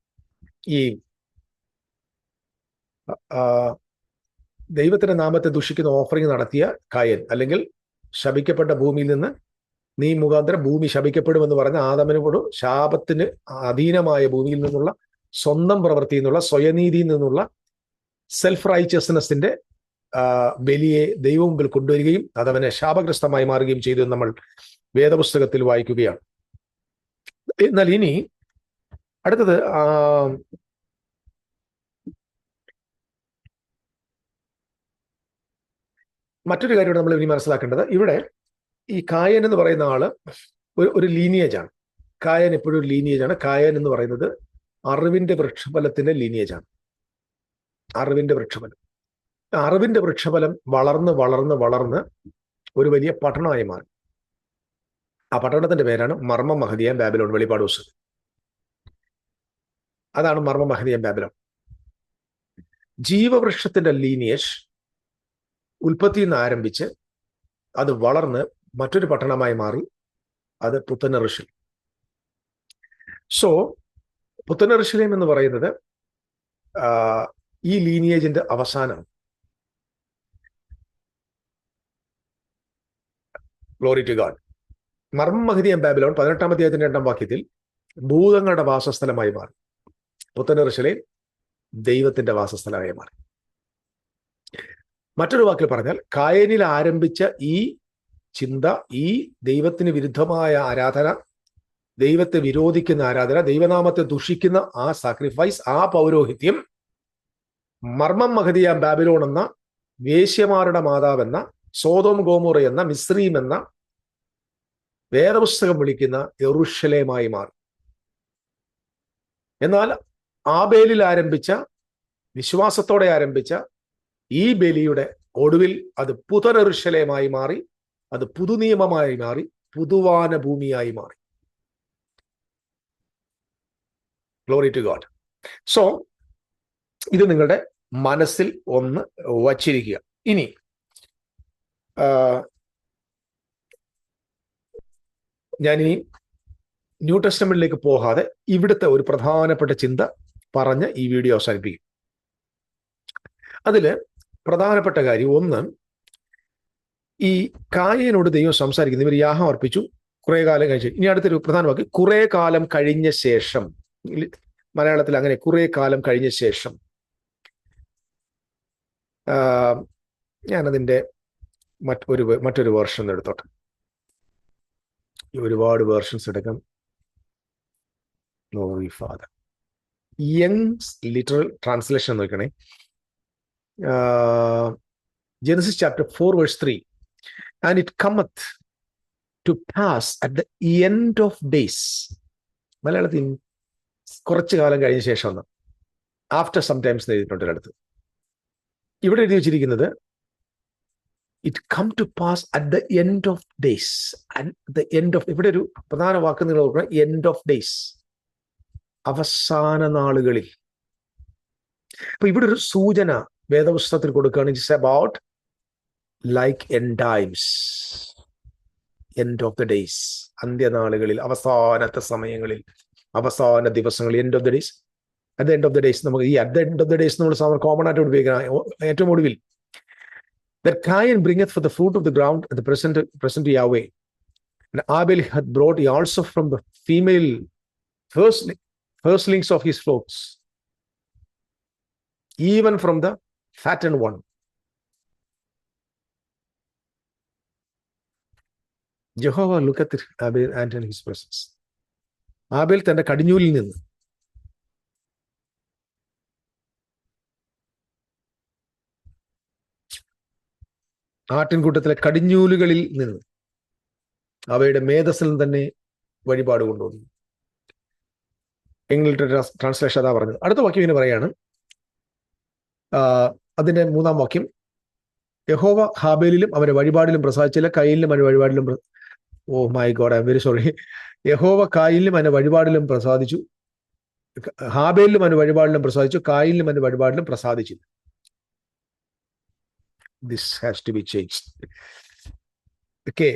ഈ ദൈവത്തിന്റെ നാമത്തെ ദുഷിക്കുന്ന ഓഫറിംഗ് നടത്തിയ കായൻ, അല്ലെങ്കിൽ ശപിക്കപ്പെട്ട ഭൂമിയിൽ നിന്ന് നീ മുഖാന്തരം ഭൂമി ശപിക്കപ്പെടുമെന്ന് പറഞ്ഞ ആദമിനോട് ശാപത്തിന് അധീനമായ ഭൂമിയിൽ നിന്നുള്ള സ്വന്തം പ്രവൃത്തിയിൽ നിന്നുള്ള സ്വയനീതിയിൽ നിന്നുള്ള സെൽഫ് റൈച്ചസ്നെസിന്റെ ബലിയെ ദൈവം മുമ്പിൽ കൊണ്ടുവരികയും അതവനെ ശാപഗ്രസ്തമായി മാറുകയും ചെയ്തു നമ്മൾ വേദപുസ്തകത്തിൽ വായിക്കുകയാണ്. എന്നാൽ ഇനി അടുത്തത് മറ്റൊരു കാര്യമാണ് നമ്മൾ ഇനി മനസ്സിലാക്കേണ്ടത്. ഇവിടെ ഈ കായൻ എന്ന് പറയുന്ന ആള് ഒരു ലീനിയേജ് ആണ്. കായൻ എപ്പോഴും ഒരു ലീനിയേജ് ആണ്. കായൻ എന്ന് പറയുന്നത് അറിവിന്റെ വൃക്ഷഫലത്തിന്റെ ലീനിയേജ് ആണ്. അറിവിന്റെ വൃക്ഷഫലം. അറിവിന്റെ വൃക്ഷഫലം വളർന്ന് വളർന്ന് വളർന്ന് ഒരു വലിയ പട്ടണമായി മാറി. ആ പട്ടണത്തിന്റെ പേരാണ് മർമ്മ മഹദിയാം ബാബിലോൺ, വെളിപ്പാട് പുസ്തകം. അതാണ് മർമ്മ മഹദിയാം ബാബിലോൺ. ജീവവൃക്ഷത്തിന്റെ ലീനിയേജ് ഉൽപ്പത്തിയിൽ നിന്ന് ആരംഭിച്ച് അത് വളർന്ന് മറ്റൊരു പട്ടണമായി മാറി. അത് പുത്തനറുശലേം. സോ പുത്തനറുശലേം എന്ന് പറയുന്നത് ഈ ലീനിയേജിന്റെ അവസാനമാണ്. Glory to God. മർമ്മ മഹദിയാം ബാബിലോൺ 18-ാം അധ്യായത്തിന്റെ 2-ാം വാക്യത്തിൽ ഭൂതങ്ങളുടെ വാസസ്ഥലമായി മാറി. പുത്തനറുശലേം ദൈവത്തിന്റെ വാസസ്ഥലമായി മാറി. മറ്റൊരു വാക്കിൽ പറഞ്ഞാൽ, കായനിൽ ആരംഭിച്ച ഈ ചിന്ത, ഈ ദൈവത്തിന് വിരുദ്ധമായ ആരാധന, ദൈവത്തെ വിരോധിക്കുന്ന ആരാധന, ദൈവനാമത്തെ ദുഷിക്കുന്ന ആ സാക്രിഫൈസ്, ആ പൗരോഹിത്യം മർമ്മം മഹദിയാം ബാബിലോൺ എന്ന വേശ്യമാരുടെ മാതാവെന്ന, സോദോം ഗോമോറ എന്ന, മിസ്രീം എന്ന വേദപുസ്തകം വിളിക്കുന്ന യെരൂശലേമായി മാറി. എന്നാൽ ആബേലിൽ ആരംഭിച്ച, വിശ്വാസത്തോടെ ആരംഭിച്ച ഈ ബലിയുടെ ഒടുവിൽ അത് പുതനെറുശലേമായി മാറി. അത് പുതുനിയമമായി മാറി, പുതുവാന ഭൂമിയായി മാറി. Glory to God. സോ ഇത് നിങ്ങളുടെ മനസ്സിൽ ഒന്ന് വച്ചിരിക്കുക. ഇനി ഞാനിനി ന്യൂ ടെസ്റ്റമെന്റിലേക്ക് പോകാതെ ഇവിടുത്തെ ഒരു പ്രധാനപ്പെട്ട ചിന്ത പറഞ്ഞ് ഈ വീഡിയോ അവസാനിപ്പിക്കും. അതില് പ്രധാനപ്പെട്ട കാര്യം ഒന്ന്, ഈ കായനോട് ദൈവം സംസാരിക്കുന്നു. ഇവർ യാഗം അർപ്പിച്ചു, കുറെ കാലം കഴിച്ചു. ഇനി അടുത്തൊരു പ്രധാന വാക്ക്, കുറെ കാലം കഴിഞ്ഞ ശേഷം. മലയാളത്തിൽ അങ്ങനെ, കുറെ കാലം കഴിഞ്ഞ ശേഷം. ഞാനതിൻ്റെ മറ്റൊരു വേർഷൻ എടുത്തോട്ടെ. ഒരുപാട് വേർഷൻസ് എടുക്കാം. Glory father. Young's literal translation നോക്കണേ. Genesis chapter 4 verse 3. And it cometh to pass at the end of days. മലയാളത്തിൽ കുറച്ചു കാലം കഴിഞ്ഞ ശേഷം ഒന്ന്, ആഫ്റ്റർ സംടൈംസ് എഴുതിയിട്ടുണ്ട് ഒരിടത്ത്. ഇവിടെ എഴുതി വെച്ചിരിക്കുന്നത് it come to pass at the end of days. At the end of, ഇവിടെ ഒരു പ്രധാന വാക്ക് നിങ്ങൾ നോക്കണം, എൻഡ് ഓഫ് ഡേയ്സ്, അവസാന നാളുകളിൽ. അപ്പൊ ഇവിടെ ഒരു സൂചന വേദപുസ്തകത്തിൽ കൊടുക്കുകയാണ്. It's about like end times, end of the days, അന്ത്യനാളുകളിൽ, അവസാനത്തെ സമയങ്ങളിൽ, അവസാന ദിവസങ്ങളിൽ, end of the days. At the end of the days, നമുക്ക് ഈ at the end of the days നമ്മൾ സാധാരണ കോമൺ ആയിട്ട് ഉപയോഗിക്കണം. ഏറ്റവും ഒടുവിൽ, that Cain bringeth for the fruit of the ground at the present Yahweh, and Abel hath brought also from the female firstlings of his flocks, even from the fattened one. Jehovah looketh at Abel and in his presence. Abel തന്റെ കടിഞ്ഞൂലിൽ നിന്ന് ആട്ടിൻകൂട്ടത്തിലെ കടിഞ്ഞൂലുകളിൽ നിന്ന്, അവയുടെ മേധസ്സിൽ തന്നെ വഴിപാട് കൊണ്ടുവന്നു. English translation അതാ പറഞ്ഞത്. അടുത്ത വാക്യം ഇങ്ങനെ പറയാണ്, അതിന്റെ 3-ാം വാക്യം, യഹോവ ഹാബേലിലും അവന്റെ വഴിപാടിലും പ്രസാദിച്ചില്ല, കയീലിലും അവന്റെ വഴിപാടിലും. Oh my God, I am very sorry. യഹോവ കായലിലും അവന്റെ വഴിപാടിലും പ്രസാദിച്ചു, ഹാബേലിലും അവന്റെ വഴിപാടിലും പ്രസാദിച്ചു, കായലിലും അവന്റെ വഴിപാടിലും പ്രസാദിച്ചില്ല. This has to be changed. Okay.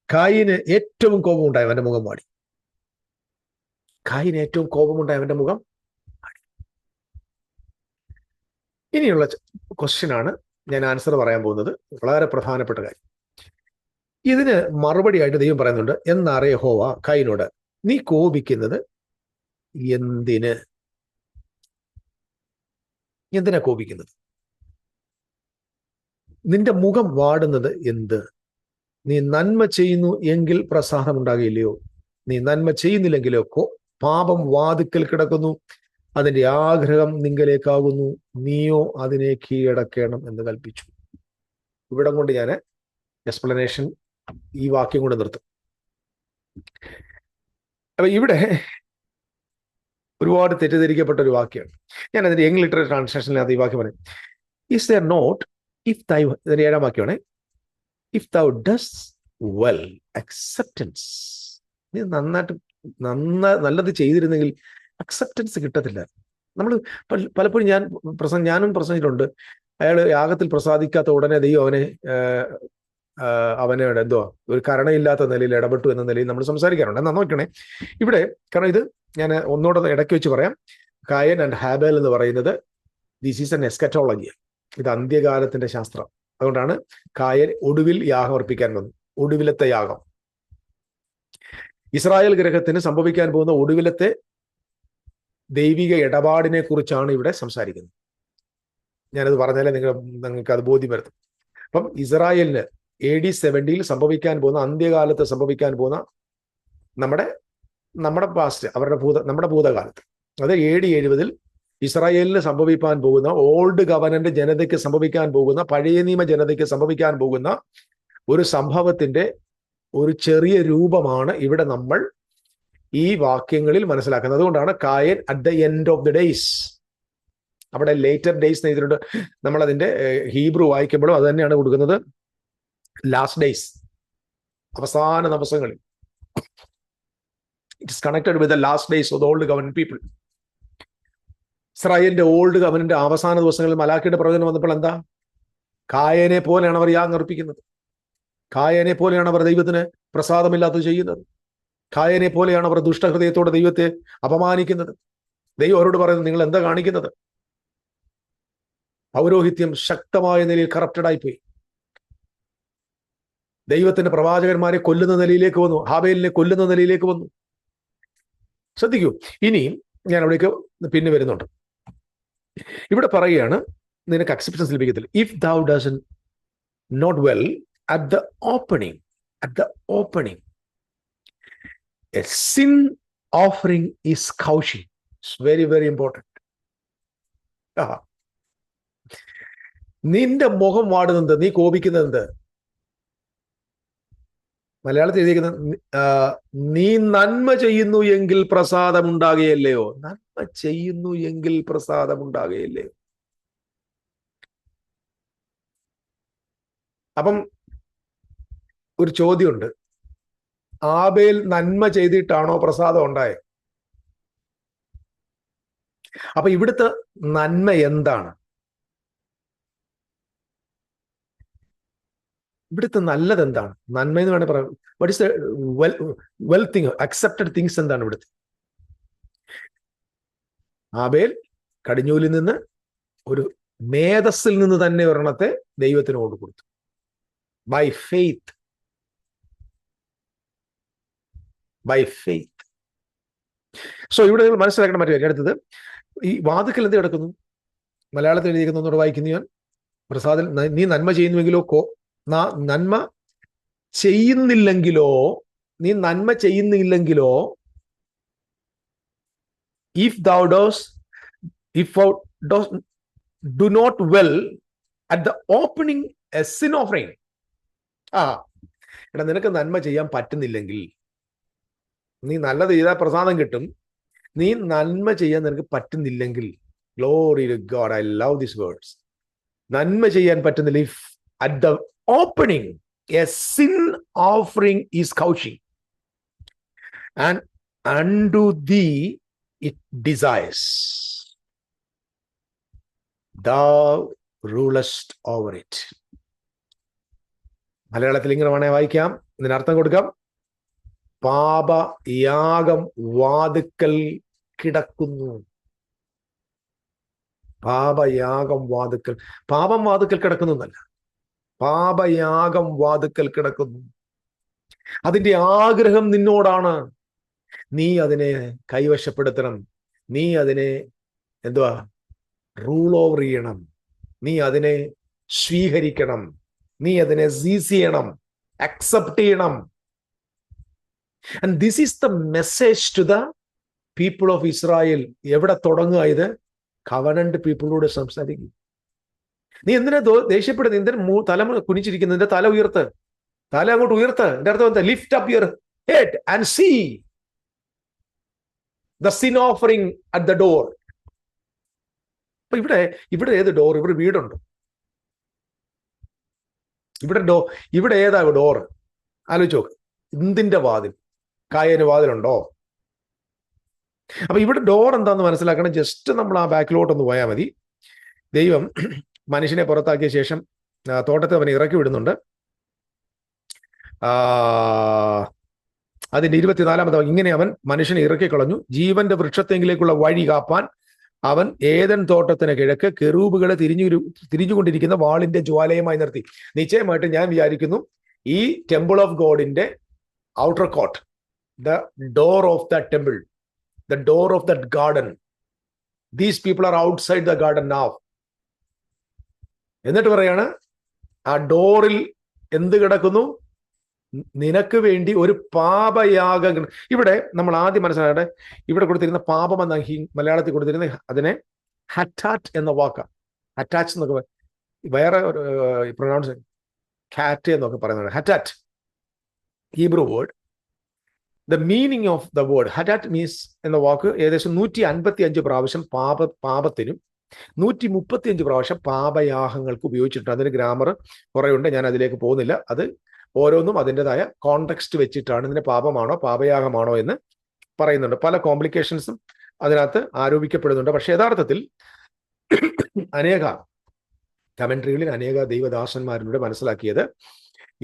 കായിന് ഏറ്റവും കോപമുണ്ടായി അവന്റെ മുഖം വാടി. കായിന് ഏറ്റവും കോപമുണ്ടായി അവന്റെ മുഖം വാടി. ഇനിയുള്ള ക്വസ്റ്റ്യൻ ആണ് ഞാൻ ആൻസർ പറയാൻ പോകുന്നത്. വളരെ പ്രധാനപ്പെട്ട കാര്യം. ഇതിന് മറുപടിയായിട്ട് ദൈവം പറയുന്നുണ്ട്, എന്നറിയ യഹോവ കായിനോട്, നീ കോപിക്കുന്നത് എന്തിന്? എന്തിനാ കോപിക്കുന്നത്? നിന്റെ മുഖം വാടുന്നത് എന്ത്? നീ നന്മ ചെയ്യുന്നു എങ്കിൽ പ്രസാദം ഉണ്ടാകില്ലയോ? നീ നന്മ ചെയ്യുന്നില്ലെങ്കിലോ പാപം വാതിക്കൽ കിടക്കുന്നു, അതിന്റെ ആഗ്രഹം നിങ്കലേക്കാകുന്നു, നീയോ അതിനെ കീഴടക്കണം എന്ന് കൽപ്പിച്ചു. ഇവിടം കൊണ്ട് ഞാൻ എക്സ്പ്ലനേഷൻ ഈ വാക്യം കൊണ്ട് നിർത്തും. അപ്പൊ ഇവിടെ ഒരുപാട് തെറ്റിദ്ധരിക്കപ്പെട്ട ഒരു വാക്യമാണ്. ഞാൻ അതിന്റെ യങ് ലിറ്ററേച്ചർ ട്രാൻസ്ലേഷനിൽ ഈ വാക്യം പറയും. ഈസ് ദർ നോട്ട് ഇഫ് തൈ, ഇതിന്റെ 7ാം വാക്യമാണ്, if thou does well acceptance. നീ നല്ലത് ചെയ്തിരുന്നെങ്കിൽ അക്സെപ്റ്റൻസ് കിട്ടത്തില്ല. നമ്മൾ പലപ്പോഴും ഞാനും പ്രസംഗിച്ചിട്ടുണ്ട്. അയാൾ യാഗത്തിൽ പ്രസാദിക്കാത്ത ഉടനെ ദൈവം അവനെ എന്തോ ഒരു കരുണയില്ലാത്ത നിലയിൽ ഇടപെട്ടു എന്ന നിലയിൽ നമ്മൾ സംസാരിക്കാറുണ്ട്. എന്നാ നോക്കണേ ഇവിടെ, കാരണം ഇത് ഞാൻ ഒന്നുകൂടെ ഇടയ്ക്ക് വെച്ച് പറയാം. കായൻ ആൻഡ് ഹാബേൽ എന്ന് പറയുന്നത് ദിസ് ഈസ് എൻ എസ്കറ്റോളജി. ഇത് അന്ത്യകാലത്തിന്റെ ശാസ്ത്രം. അതുകൊണ്ടാണ് കായൻ ഒടുവിൽ യാഗം അർപ്പിക്കാൻ വന്നു. ഒടുവിലത്തെ യാഗം, ഇസ്രായേൽ ഗ്രഹത്തിന് സംഭവിക്കാൻ പോകുന്ന ഒടുവിലത്തെ ദൈവിക ഇടപാടിനെ കുറിച്ചാണ് ഇവിടെ സംസാരിക്കുന്നത്. ഞാനത് പറഞ്ഞാലേ നിങ്ങൾക്ക് അത് ബോധ്യം വരുത്തും. അപ്പം ഇസ്രായേലിന് AD 70 സംഭവിക്കാൻ പോകുന്ന, അന്ത്യകാലത്ത് സംഭവിക്കാൻ പോകുന്ന നമ്മുടെ പാസ്റ്റ്, നമ്മുടെ ഭൂതകാലത്ത്, അത് AD 70 ഇസ്രായേലിന് സംഭവിക്കാൻ പോകുന്ന, ഓൾഡ് ഗവനന്റ് ജനതയ്ക്ക് സംഭവിക്കാൻ പോകുന്ന, പഴയ നിയമ ജനതയ്ക്ക് സംഭവിക്കാൻ പോകുന്ന ഒരു സംഭവത്തിന്റെ ഒരു ചെറിയ രൂപമാണ് ഇവിടെ നമ്മൾ ഈ വാക്യങ്ങളിൽ മനസ്സിലാക്കുന്നത്. അതുകൊണ്ടാണ് Cain at the end of the days, അവിടെ ലേറ്റർ ഡേയ്സ് എഴുതിയിട്ടുണ്ട്. നമ്മൾ അതിന്റെ ഹീബ്രു വായിക്കുമ്പോഴും അത് തന്നെയാണ് കൊടുക്കുന്നത്. ലാസ്റ്റ് ഡേയ്സ്, അവസാന ദിവസങ്ങളിൽ. It is connected with the last days of the old covenant people. ഇസ്രായേലിന്റെ ഓൾഡ് ഗവനന്റ് അവസാന ദിവസങ്ങളിൽ മലാഖിയുടെ പ്രവചനം വന്നപ്പോൾ എന്താ? കായനെ പോലെയാണ് അവർ യാഗം അർപ്പിക്കുന്നത്. കായനെ പോലെയാണ് അവർ ദൈവത്തിന് പ്രസാദമില്ലാത്തത് ചെയ്യുന്നത്. കായനെ പോലെയാണ് അവർ ദുഷ്ടഹൃദയത്തോടെ ദൈവത്തെ അപമാനിക്കുന്നത്. ദൈവം അവരോട് പറയുന്നത്, നിങ്ങൾ എന്താ കാണിക്കുന്നത്? പൗരോഹിത്യം ശക്തമായ നിലയിൽ കറപ്റ്റഡ് ആയിപ്പോയി. ദൈവത്തിന്റെ പ്രവാചകന്മാരെ കൊല്ലുന്ന നിലയിലേക്ക് വന്നു. ഹാബേലിനെ കൊല്ലുന്ന നിലയിലേക്ക് വന്നു. ശ്രദ്ധിക്കൂ, ഇനിയും ഞാൻ അവിടേക്ക് പിന്നെ വരുന്നുണ്ട്. ഇവിടെ പറയുകയാണ്, നിനക്ക് അക്സെപ്റ്റൻസ് ലഭിക്കത്തില്ല. If thou doest not well at the opening a sin offering is couching. It's very very important. നിന്റെ മുഖം വാടുന്നത്, നീ കോപിക്കുന്നത് എന്ത്? മലയാളത്തിൽ എഴുതിയിരിക്കുന്നത്, നീ നന്മ ചെയ്യുന്നു എങ്കിൽ പ്രസാദമുണ്ടാകുകയല്ലയോ. നന്മ ചെയ്യുന്നു എങ്കിൽ പ്രസാദമുണ്ടാകുകയല്ലയോ. അപ്പം ഒരു ചോദ്യമുണ്ട്, ആബേൽ നന്മ ചെയ്തിട്ടാണോ പ്രസാദം ഉണ്ടായത്? അപ്പൊ ഇവിടുത്തെ നന്മ എന്താണ്? ഇവിടുത്തെ നല്ലത് എന്താണ്? നന്മ എന്ന് വേണേൽ പറയാം. What is well thing, accepted things എന്താണ് ഇവിടുത്തെ? ആബേൽ കടിഞ്ഞൂലിൽ നിന്ന്, ഒരു മേധസ്സിൽ നിന്ന് തന്നെ ഒരെണ്ണത്തെ ദൈവത്തിനോട് കൊടുത്തു. By faith. സോ ഇവിടെ നിങ്ങൾ മനസ്സിലാക്കേണ്ട മറ്റു കാര്യം. അടുത്തത്, ഈ വാതുക്കൽ എന്ത് കിടക്കുന്നു? മലയാളത്തിൽ എഴുതിയിരിക്കുന്നതോട് വായിക്കുന്നു ഞാൻ. പ്രസാദിൽ നീ നന്മ ചെയ്യുന്നുവെങ്കിലോ, നന്മ ചെയ്യുന്നില്ലെങ്കിലോ, if thou do not well at the opening a sin offering. എടാ, നിനക്ക് നന്മ ചെയ്യാൻ പറ്റുന്നില്ലെങ്കിൽ, നീ നല്ലത് ചെയ്താൽ പ്രസാദം കിട്ടും. നീ നന്മ ചെയ്യാൻ നിനക്ക് പറ്റുന്നില്ലെങ്കിൽ, glory to God, I love these words. നന്മ ചെയ്യാൻ പറ്റുന്നില്ല. If at the opening a sin offering is couching, and unto thee it desires, thou rulest over it. മലയാളത്തിൽ ഇങ്ങനെ വേണേ വായിക്കാം, ഇതിനർത്ഥം കൊടുക്കാം. പാപയാഗം വാതുക്കൽ കിടക്കുന്നു. പാപയാഗം വാതുക്കൽ, പാപം വാതുക്കൽ കിടക്കുന്നു എന്നല്ല, പാപയാഗം വാതുക്കൽ കിടക്കുന്നു. അതിന്റെ ആഗ്രഹം നിന്നോടാണ്. നീ അതിനെ കൈവശപ്പെടുത്തണം. നീ അതിനെ റൂൾ ഓവർ ചെയ്യണം. നീ അതിനെ സ്വീകരിക്കണം. നീ അതിനെ സീസ് ചെയ്യണം, അക്സെപ്റ്റ് ചെയ്യണം. And this is the message to the people of Israel. എവിടെ തുടങ്ങുക ഇത്? കവനന്റ് പീപ്പിളോട് സംസാരിക്കും. നീ എന്തിനാ ദേഷ്യപ്പെടുന്നത്? എന്തിനാ തല കുനിച്ചിരിക്കുന്നത്? നിന്റെ തല ഉയർത്ത്, തല അങ്ങോട്ട് ഉയർത്ത്. എന്റെ അർത്ഥം എന്താ? Lift up your head and see the sin offering at the door. അപ്പൊ ഇവിടെ ഏത് ഡോർ? ഇവിടെ വീടുണ്ടോ? ഇവിടെ ഏതാ ഡോർ? ആലോചിച്ച് നോക്ക്. എന്തിന്റെ വാതിൽ? കായന് വാതിലുണ്ടോ? അപ്പൊ ഇവിടെ ഡോർ എന്താന്ന് മനസ്സിലാക്കണം. ജസ്റ്റ് നമ്മൾ ആ ബാക്കിലോട്ടൊന്ന് പോയാൽ മതി. ദൈവം മനുഷ്യനെ പുറത്താക്കിയ ശേഷം തോട്ടത്തെ അവനെ ഇറക്കി വിടുന്നുണ്ട്. അതിന്റെ 24-ാമത്തെ ഇങ്ങനെ അവൻ മനുഷ്യനെ ഇറക്കിക്കളഞ്ഞു. ജീവന്റെ വൃക്ഷത്തെങ്കിലേക്കുള്ള വഴി കാപ്പാൻ അവൻ ഏദൻ തോട്ടത്തിന് കിഴക്ക് കെറൂബുകളെ തിരിഞ്ഞുകൊണ്ടിരിക്കുന്ന വാളിന്റെ ജ്വാലയമായി നിർത്തി. നിശ്ചയമായിട്ട് ഞാൻ വിചാരിക്കുന്നു ഈ ടെമ്പിൾ ഓഫ് ഗോഡിന്റെ outer court, the door of the temple, the door of that garden, these people are outside the garden now. എന്നിട്ട് പറയാണ്, ആ ഡോറിൽ എന്ത് കിടക്കുന്നു? നിനക്ക് വേണ്ടി ഒരു പാപയാഗം. ഇവിടെ നമ്മൾ ആദ്യം മനസ്സിലാകട്ടെ, ഇവിടെ കൊടുത്തിരുന്ന പാപം എന്ന മലയാളത്തിൽ കൊടുത്തിരുന്ന അതിനെ ഹറ്റാറ്റ് എന്ന വാക്കാണ്. ഹറ്റാച്ച് എന്നൊക്കെ വേറെ പ്രൊനൗൺസ് കാറ്റ് എന്നൊക്കെ പറയുന്നത്. ഹറ്റാറ്റ് Hebrew word. The meaning of the word hatat means എന്ന വാക്ക് ഏകദേശം 155 പ്രാവശ്യം പാപത്തിനും 135 പ്രാവശ്യം പാപയാഗങ്ങൾക്ക് ഉപയോഗിച്ചിട്ടുണ്ട്. അതിന് ഗ്രാമർ കുറെ ഉണ്ട്, ഞാൻ അതിലേക്ക് പോകുന്നില്ല. അത് ഓരോന്നും അതിൻ്റെതായ കോണ്ടെക്സ്റ്റ് വെച്ചിട്ടാണ് ഇതിന് പാപമാണോ പാപയാഗമാണോ എന്ന് പറയുന്നുണ്ട്. പല കോംപ്ലിക്കേഷൻസും അതിനകത്ത് ആരോപിക്കപ്പെടുന്നുണ്ട്. പക്ഷെ യഥാർത്ഥത്തിൽ അനേക കമന്ററികളിൽ അനേക ദൈവദാസന്മാരിലൂടെ മനസ്സിലാക്കിയത്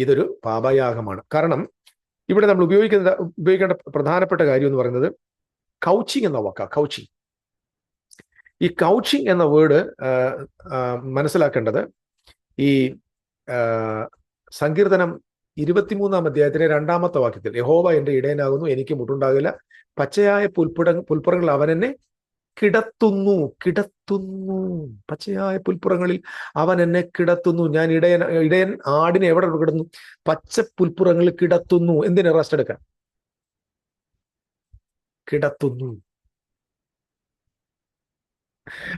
ഇതൊരു പാപയാഗമാണ്. കാരണം ഇവിടെ നമ്മൾ ഉപയോഗിക്കേണ്ട പ്രധാനപ്പെട്ട കാര്യം എന്ന് പറയുന്നത് കൗച്ചിങ് എന്ന വാക്കാ. കൗച്ചിങ്. ഈ കൗച്ചിങ് എന്ന വേർഡ് മനസ്സിലാക്കേണ്ടത് ഈ സങ്കീർത്തനം 23-ാം അധ്യായത്തിലെ 2-ാമത്തെ വാക്യത്തിൽ യഹോവ എന്റെ ഇടയനാകുന്നു, എനിക്ക് മുട്ടുണ്ടാകില്ല. പച്ചയായ പുൽപ്പുറങ്ങൾ അവൻ എന്നെ കിടത്തുന്നു. പച്ചയായ പുൽപ്പുറങ്ങളിൽ അവൻ എന്നെ കിടത്തുന്നു. ഞാൻ ഇടയൻ ആടിനെ എവിടെ കിടന്നു? പച്ച പുൽപ്പുറങ്ങളിൽ കിടത്തുന്നു. എന്തിനാ? റെസ്റ്റ് എടുക്കാൻ കിടത്തുന്നു.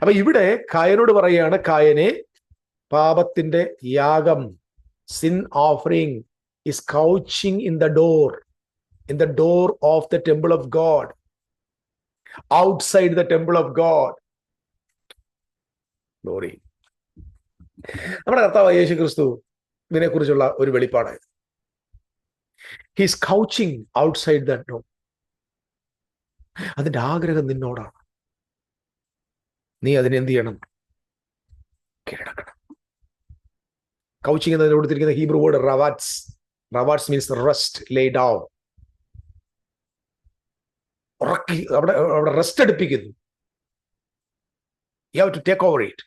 അപ്പൊ ഇവിടെ കായനോട് പറയുകയാണ്, കായനെ, പാപത്തിന്റെ യാഗം, sin offering is couching in the door of the temple of God, outside the temple of God. Glory. നമ്മുടെ കർത്താവായ യേശു ക്രിസ്തു ഇതിനെ കുറിച്ചുള്ള ഒരു വെളിപ്പാടായത്. He is couching outside that door. അതിന്റെ ആഗ്രഹം നിന്നോടാണ്. നീ അതിനെന്ത് ചെയ്യണം? കീഴടക്കണം. കൗച്ചിങ് എന്നതിന് കൊടുത്തിരിക്കുന്ന ഹീബ്രു വേർഡ് റവാറ്റ്സ്. റവാറ്റ്സ് മീൻസ് റെസ്റ്റ്, ലേ ഡൗൺ. ഉറക്കി അവിടെ റെസ്റ്റ് എടുപ്പിക്കുന്നു. You have to take over it.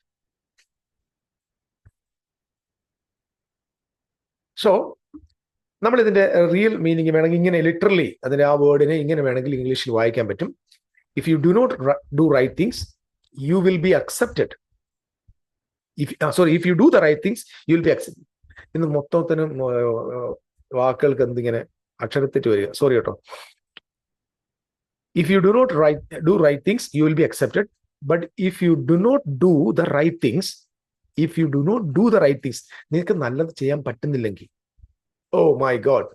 So നമ്മൾ ഇതിന്റെ റിയൽ മീനിങ് വേണമെങ്കിൽ ഇങ്ങനെ ലിറ്ററലി അതിന്റെ ആ വേർഡിനെ ഇങ്ങനെ വേണമെങ്കിൽ ഇംഗ്ലീഷിൽ വായിക്കാൻ പറ്റും. If you do not do right things, you will be accepted. If you do the right things, you will be accepted. ഇന്ന് മൊത്തത്തിനും വാക്കുകൾക്ക് എന്തിങ്ങനെ അക്ഷരത്തെറ്റ് വരിക. സോറി കേട്ടോ. If you do not do right things, you will be accepted. But if you do not do the right things, നിനക്ക് നല്ലത് ചെയ്യാൻ പറ്റുന്നില്ലെങ്കിൽ, oh my God,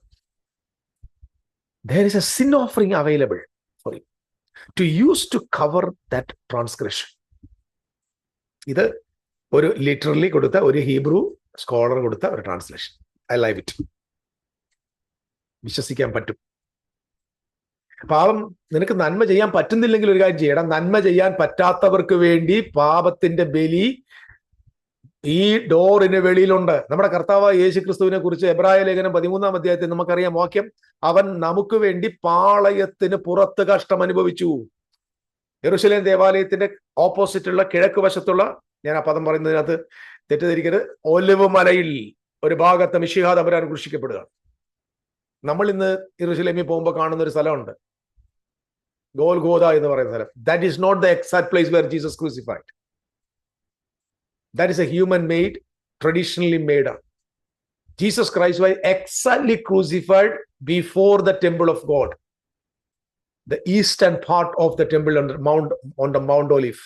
there is a sin offering available for you to use to cover that transgression. ഇത് ഒരു literally കൊടുത്ത ഒരു Hebrew scholar കൊടുത്ത ഒരു ട്രാൻസ്ലേഷൻ. I live it. വിശ്വസിക്കാൻ പറ്റും. പാപം നിനക്ക് നന്മ ചെയ്യാൻ പറ്റുന്നില്ലെങ്കിൽ ഒരു കാര്യം ചെയ്യണം. നന്മ ചെയ്യാൻ പറ്റാത്തവർക്ക് വേണ്ടി പാപത്തിന്റെ ബലി ഈ ഡോറിന് വെളിയിലുണ്ട്. നമ്മുടെ കർത്താവായ യേശു ക്രിസ്തുവിനെ കുറിച്ച് എബ്രായ ലേഖനം 13-ാം അധ്യായത്തിൽ നമുക്കറിയാം വാക്യം. അവൻ നമുക്ക് വേണ്ടി പാളയത്തിന് പുറത്ത് കഷ്ടം അനുഭവിച്ചു. യെരൂശലേം ദേവാലയത്തിന്റെ ഓപ്പോസിറ്റുള്ള കിഴക്ക് വശത്തുള്ള, ഞാൻ ആ പദം പറയുന്നതിനകത്ത് തെറ്റിദ്ധരിക്കരുത്, ഒലിവ് മലയിൽ ഒരു ഭാഗത്ത് മിശിഹാ തമ്പുരാൻ ക്രൂശിക്കപ്പെടുകയാണ്. നമ്മൾ ഇന്ന് യെരൂശലേമിൽ പോകുമ്പോൾ കാണുന്ന ഒരു സ്ഥലമുണ്ട്, ഗോൽഗോഥ എന്ന് പറയുന്ന സ്ഥലം. That is not the exact place where Jesus crucified. That is a human made, traditionally made up. Jesus Christ was exactly crucified before the temple of God, the eastern part of the temple on the Mount Olive.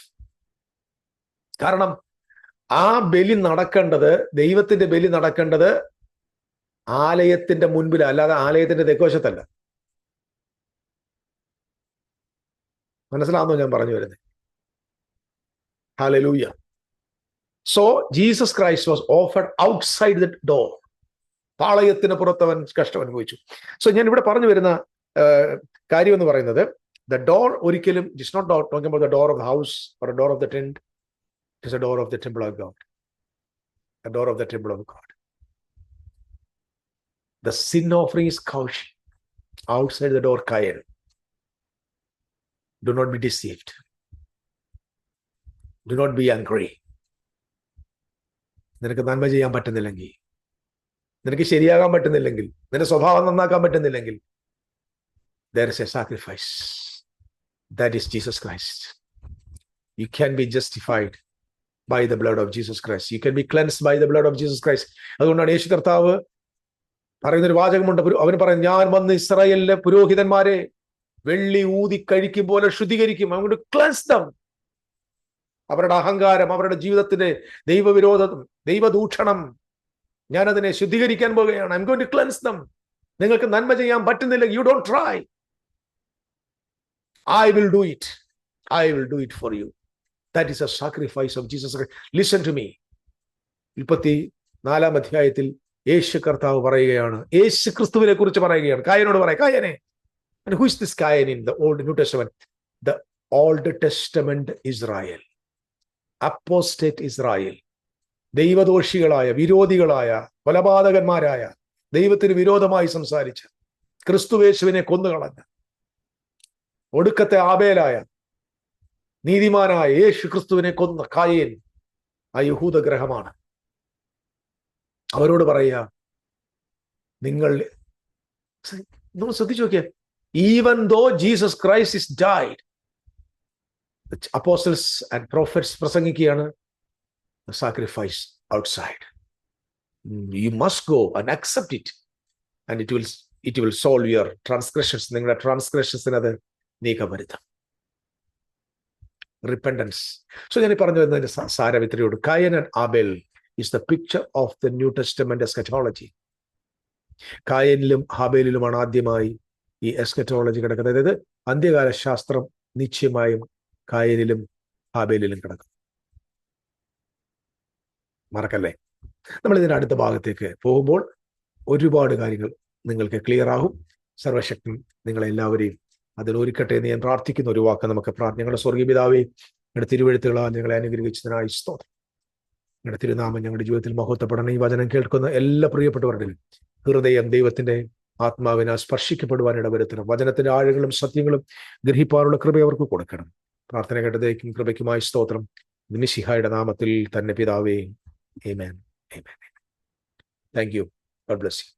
കാരണം ആ ബലി നടക്കേണ്ടത്, ദൈവത്തിന്റെ ബലി നടക്കേണ്ടത് ആലയത്തിന്റെ മുൻപിൽ, അല്ലാതെ ആലയത്തിന്റെ തെക്കുവശത്തല്ല. മനസ്സിലാവുന്നോ ഞാൻ പറഞ്ഞു വരുന്നത്? ഹല്ലേലൂയ. So Jesus Christ was offered outside the door. പാളയത്തിന് പുറത്തവൻ കഷ്ടം അനുഭവിച്ചു. സോ ഞാൻ ഇവിടെ പറഞ്ഞു വരുന്ന കാര്യം എന്ന് പറയുന്നത്, ദ ഡോർ ഒരിക്കലും it's not talking about the door of the house or door of the tent. It is a door of the temple of God. The door of the temple of God. The sin offering is couched outside the door. Cain, do not be deceived. Do not be angry. നിനക്ക് നന്മ ചെയ്യാൻ പറ്റുന്നില്ലെങ്കിൽ, നിനക്ക് ശരിയാകാൻ പറ്റുന്നില്ലെങ്കിൽ, നിന്റെ സ്വഭാവം നന്നാക്കാൻ പറ്റുന്നില്ലെങ്കിൽ, there is a sacrifice. That is Jesus Christ. You can be justified by the blood of Jesus Christ. You can be cleansed by the blood of Jesus Christ. അതുകൊണ്ടാണ് യേശു കർത്താവ് പറയുന്നൊരു വാചകമുണ്ട്. അവന് പറയും, ഞാൻ വന്ന് ഇസ്രായേലിലെ പുരോഹിതന്മാരെ വെള്ളി ഊതി കഴിക്കും പോലെ ശുദ്ധീകരിക്കും. അങ്ങോട്ട് ക്ലെൻസ് ദം. അവരുടെ അഹങ്കാരം, അവരുടെ ജീവിതത്തിന്റെ ദൈവവിരോധം, ദൈവദൂഷണം, ഞാനതിനെ ശുദ്ധീകരിക്കാൻ പോകുകയാണ്. I'm going to cleanse them. നിങ്ങൾക്ക് നന്മ ചെയ്യാൻ പറ്റുന്നില്ല, you don't try. I will do it. I will do it for you. That is a sacrifice of Jesus Christ. Listen to me. 34 അധ്യായത്തിൽ യേശു കർത്താവ് പറയുകയാണ്, യേശു ക്രിസ്തുവിനെ കുറിച്ച് പറയുകയാണ്. കായനോട് പറയാം, കായനെ. And who is this Cain in the Old New Testament? The Old Testament Israel. Apostate Israel. ദൈവദോഷികളായ, വിരോധികളായ, കൊലപാതകന്മാരായ, ദൈവത്തിന് വിരോധമായി സംസാരിച്ച, ക്രിസ്തുവേശുവിനെ കൊന്നുകളഞ്ഞ, ഒടുക്കത്തെ ആബേലായ, നീതിമാനായ യേശു ക്രിസ്തുവിനെ കൊന്ന കായേൻ ആ യഹൂദ ഗ്രഹമാണ്. അവരോട് പറയുക, നിങ്ങൾ ശ്രദ്ധിച്ചു നോക്കിയ, even though Jesus Christ is died, apostles and prophets പ്രസംഗിക്കുകയാണ്, sacrifice outside. You must go and accept it and it will solve your transgressions. നിങ്ങളുടെ ട്രാൻസ്ഗ്രഷൻസിന് അത് നീക്കം വരുത്താം. റിപ്പൻഡൻസ്. സോ ഞാൻ പറഞ്ഞു വരുന്നതിന്റെ സാരം ഇത്രയോട്. Cain and Abel is the picture of the New Testament eschatology. കായനിലും ഹാബേലിലുമാണ് ആദ്യമായി ഈ എസ്കറ്റോളജി കിടക്കുന്നത്. അതായത് അന്ത്യകാല ശാസ്ത്രം നിശ്ചയമായും കായനിലും ഹാബേലിലും കിടക്കും. മറക്കല്ലേ. നമ്മൾ ഇതിന്റെ അടുത്ത ഭാഗത്തേക്ക് പോകുമ്പോൾ ഒരുപാട് കാര്യങ്ങൾ നിങ്ങൾക്ക് ക്ലിയർ ആകും. സർവശക്തൻ നിങ്ങളെല്ലാവരെയും അതിലൊരുക്കട്ടെ എന്ന് ഞാൻ പ്രാർത്ഥിക്കുന്ന ഒരു വാക്ക് നമുക്ക് ഞങ്ങളുടെ സ്വർഗീയ പിതാവേ, ഞങ്ങളുടെ തിരുവെഴുത്തുകളാൽ ഞങ്ങളെ അനുഗ്രഹിച്ചതിനായി സ്തോത്രം. ഞങ്ങളുടെ തിരുനാമം ഞങ്ങളുടെ ജീവിതത്തിൽ മഹത്വപ്പെടണം. ഈ വചനം കേൾക്കുന്ന എല്ലാ പ്രിയപ്പെട്ടവരുടെയും ഹൃദയം ദൈവത്തിന്റെ ആത്മാവിനാൽ സ്പർശിക്കപ്പെടുവാൻ ഇടവരുത്തണം. വചനത്തിന്റെ ആഴങ്ങളും സത്യങ്ങളും ഗ്രഹിപ്പാനുള്ള കൃപ അവർക്ക് കൊടുക്കണം. പ്രാർത്ഥന കേട്ടതേക്കും കൃപയ്ക്കുമായി സ്തോത്രം. മിശിഹായുടെ നാമത്തിൽ തന്നെ പിതാവേ. ആമേൻ. ആമേൻ. Thank you. God bless U.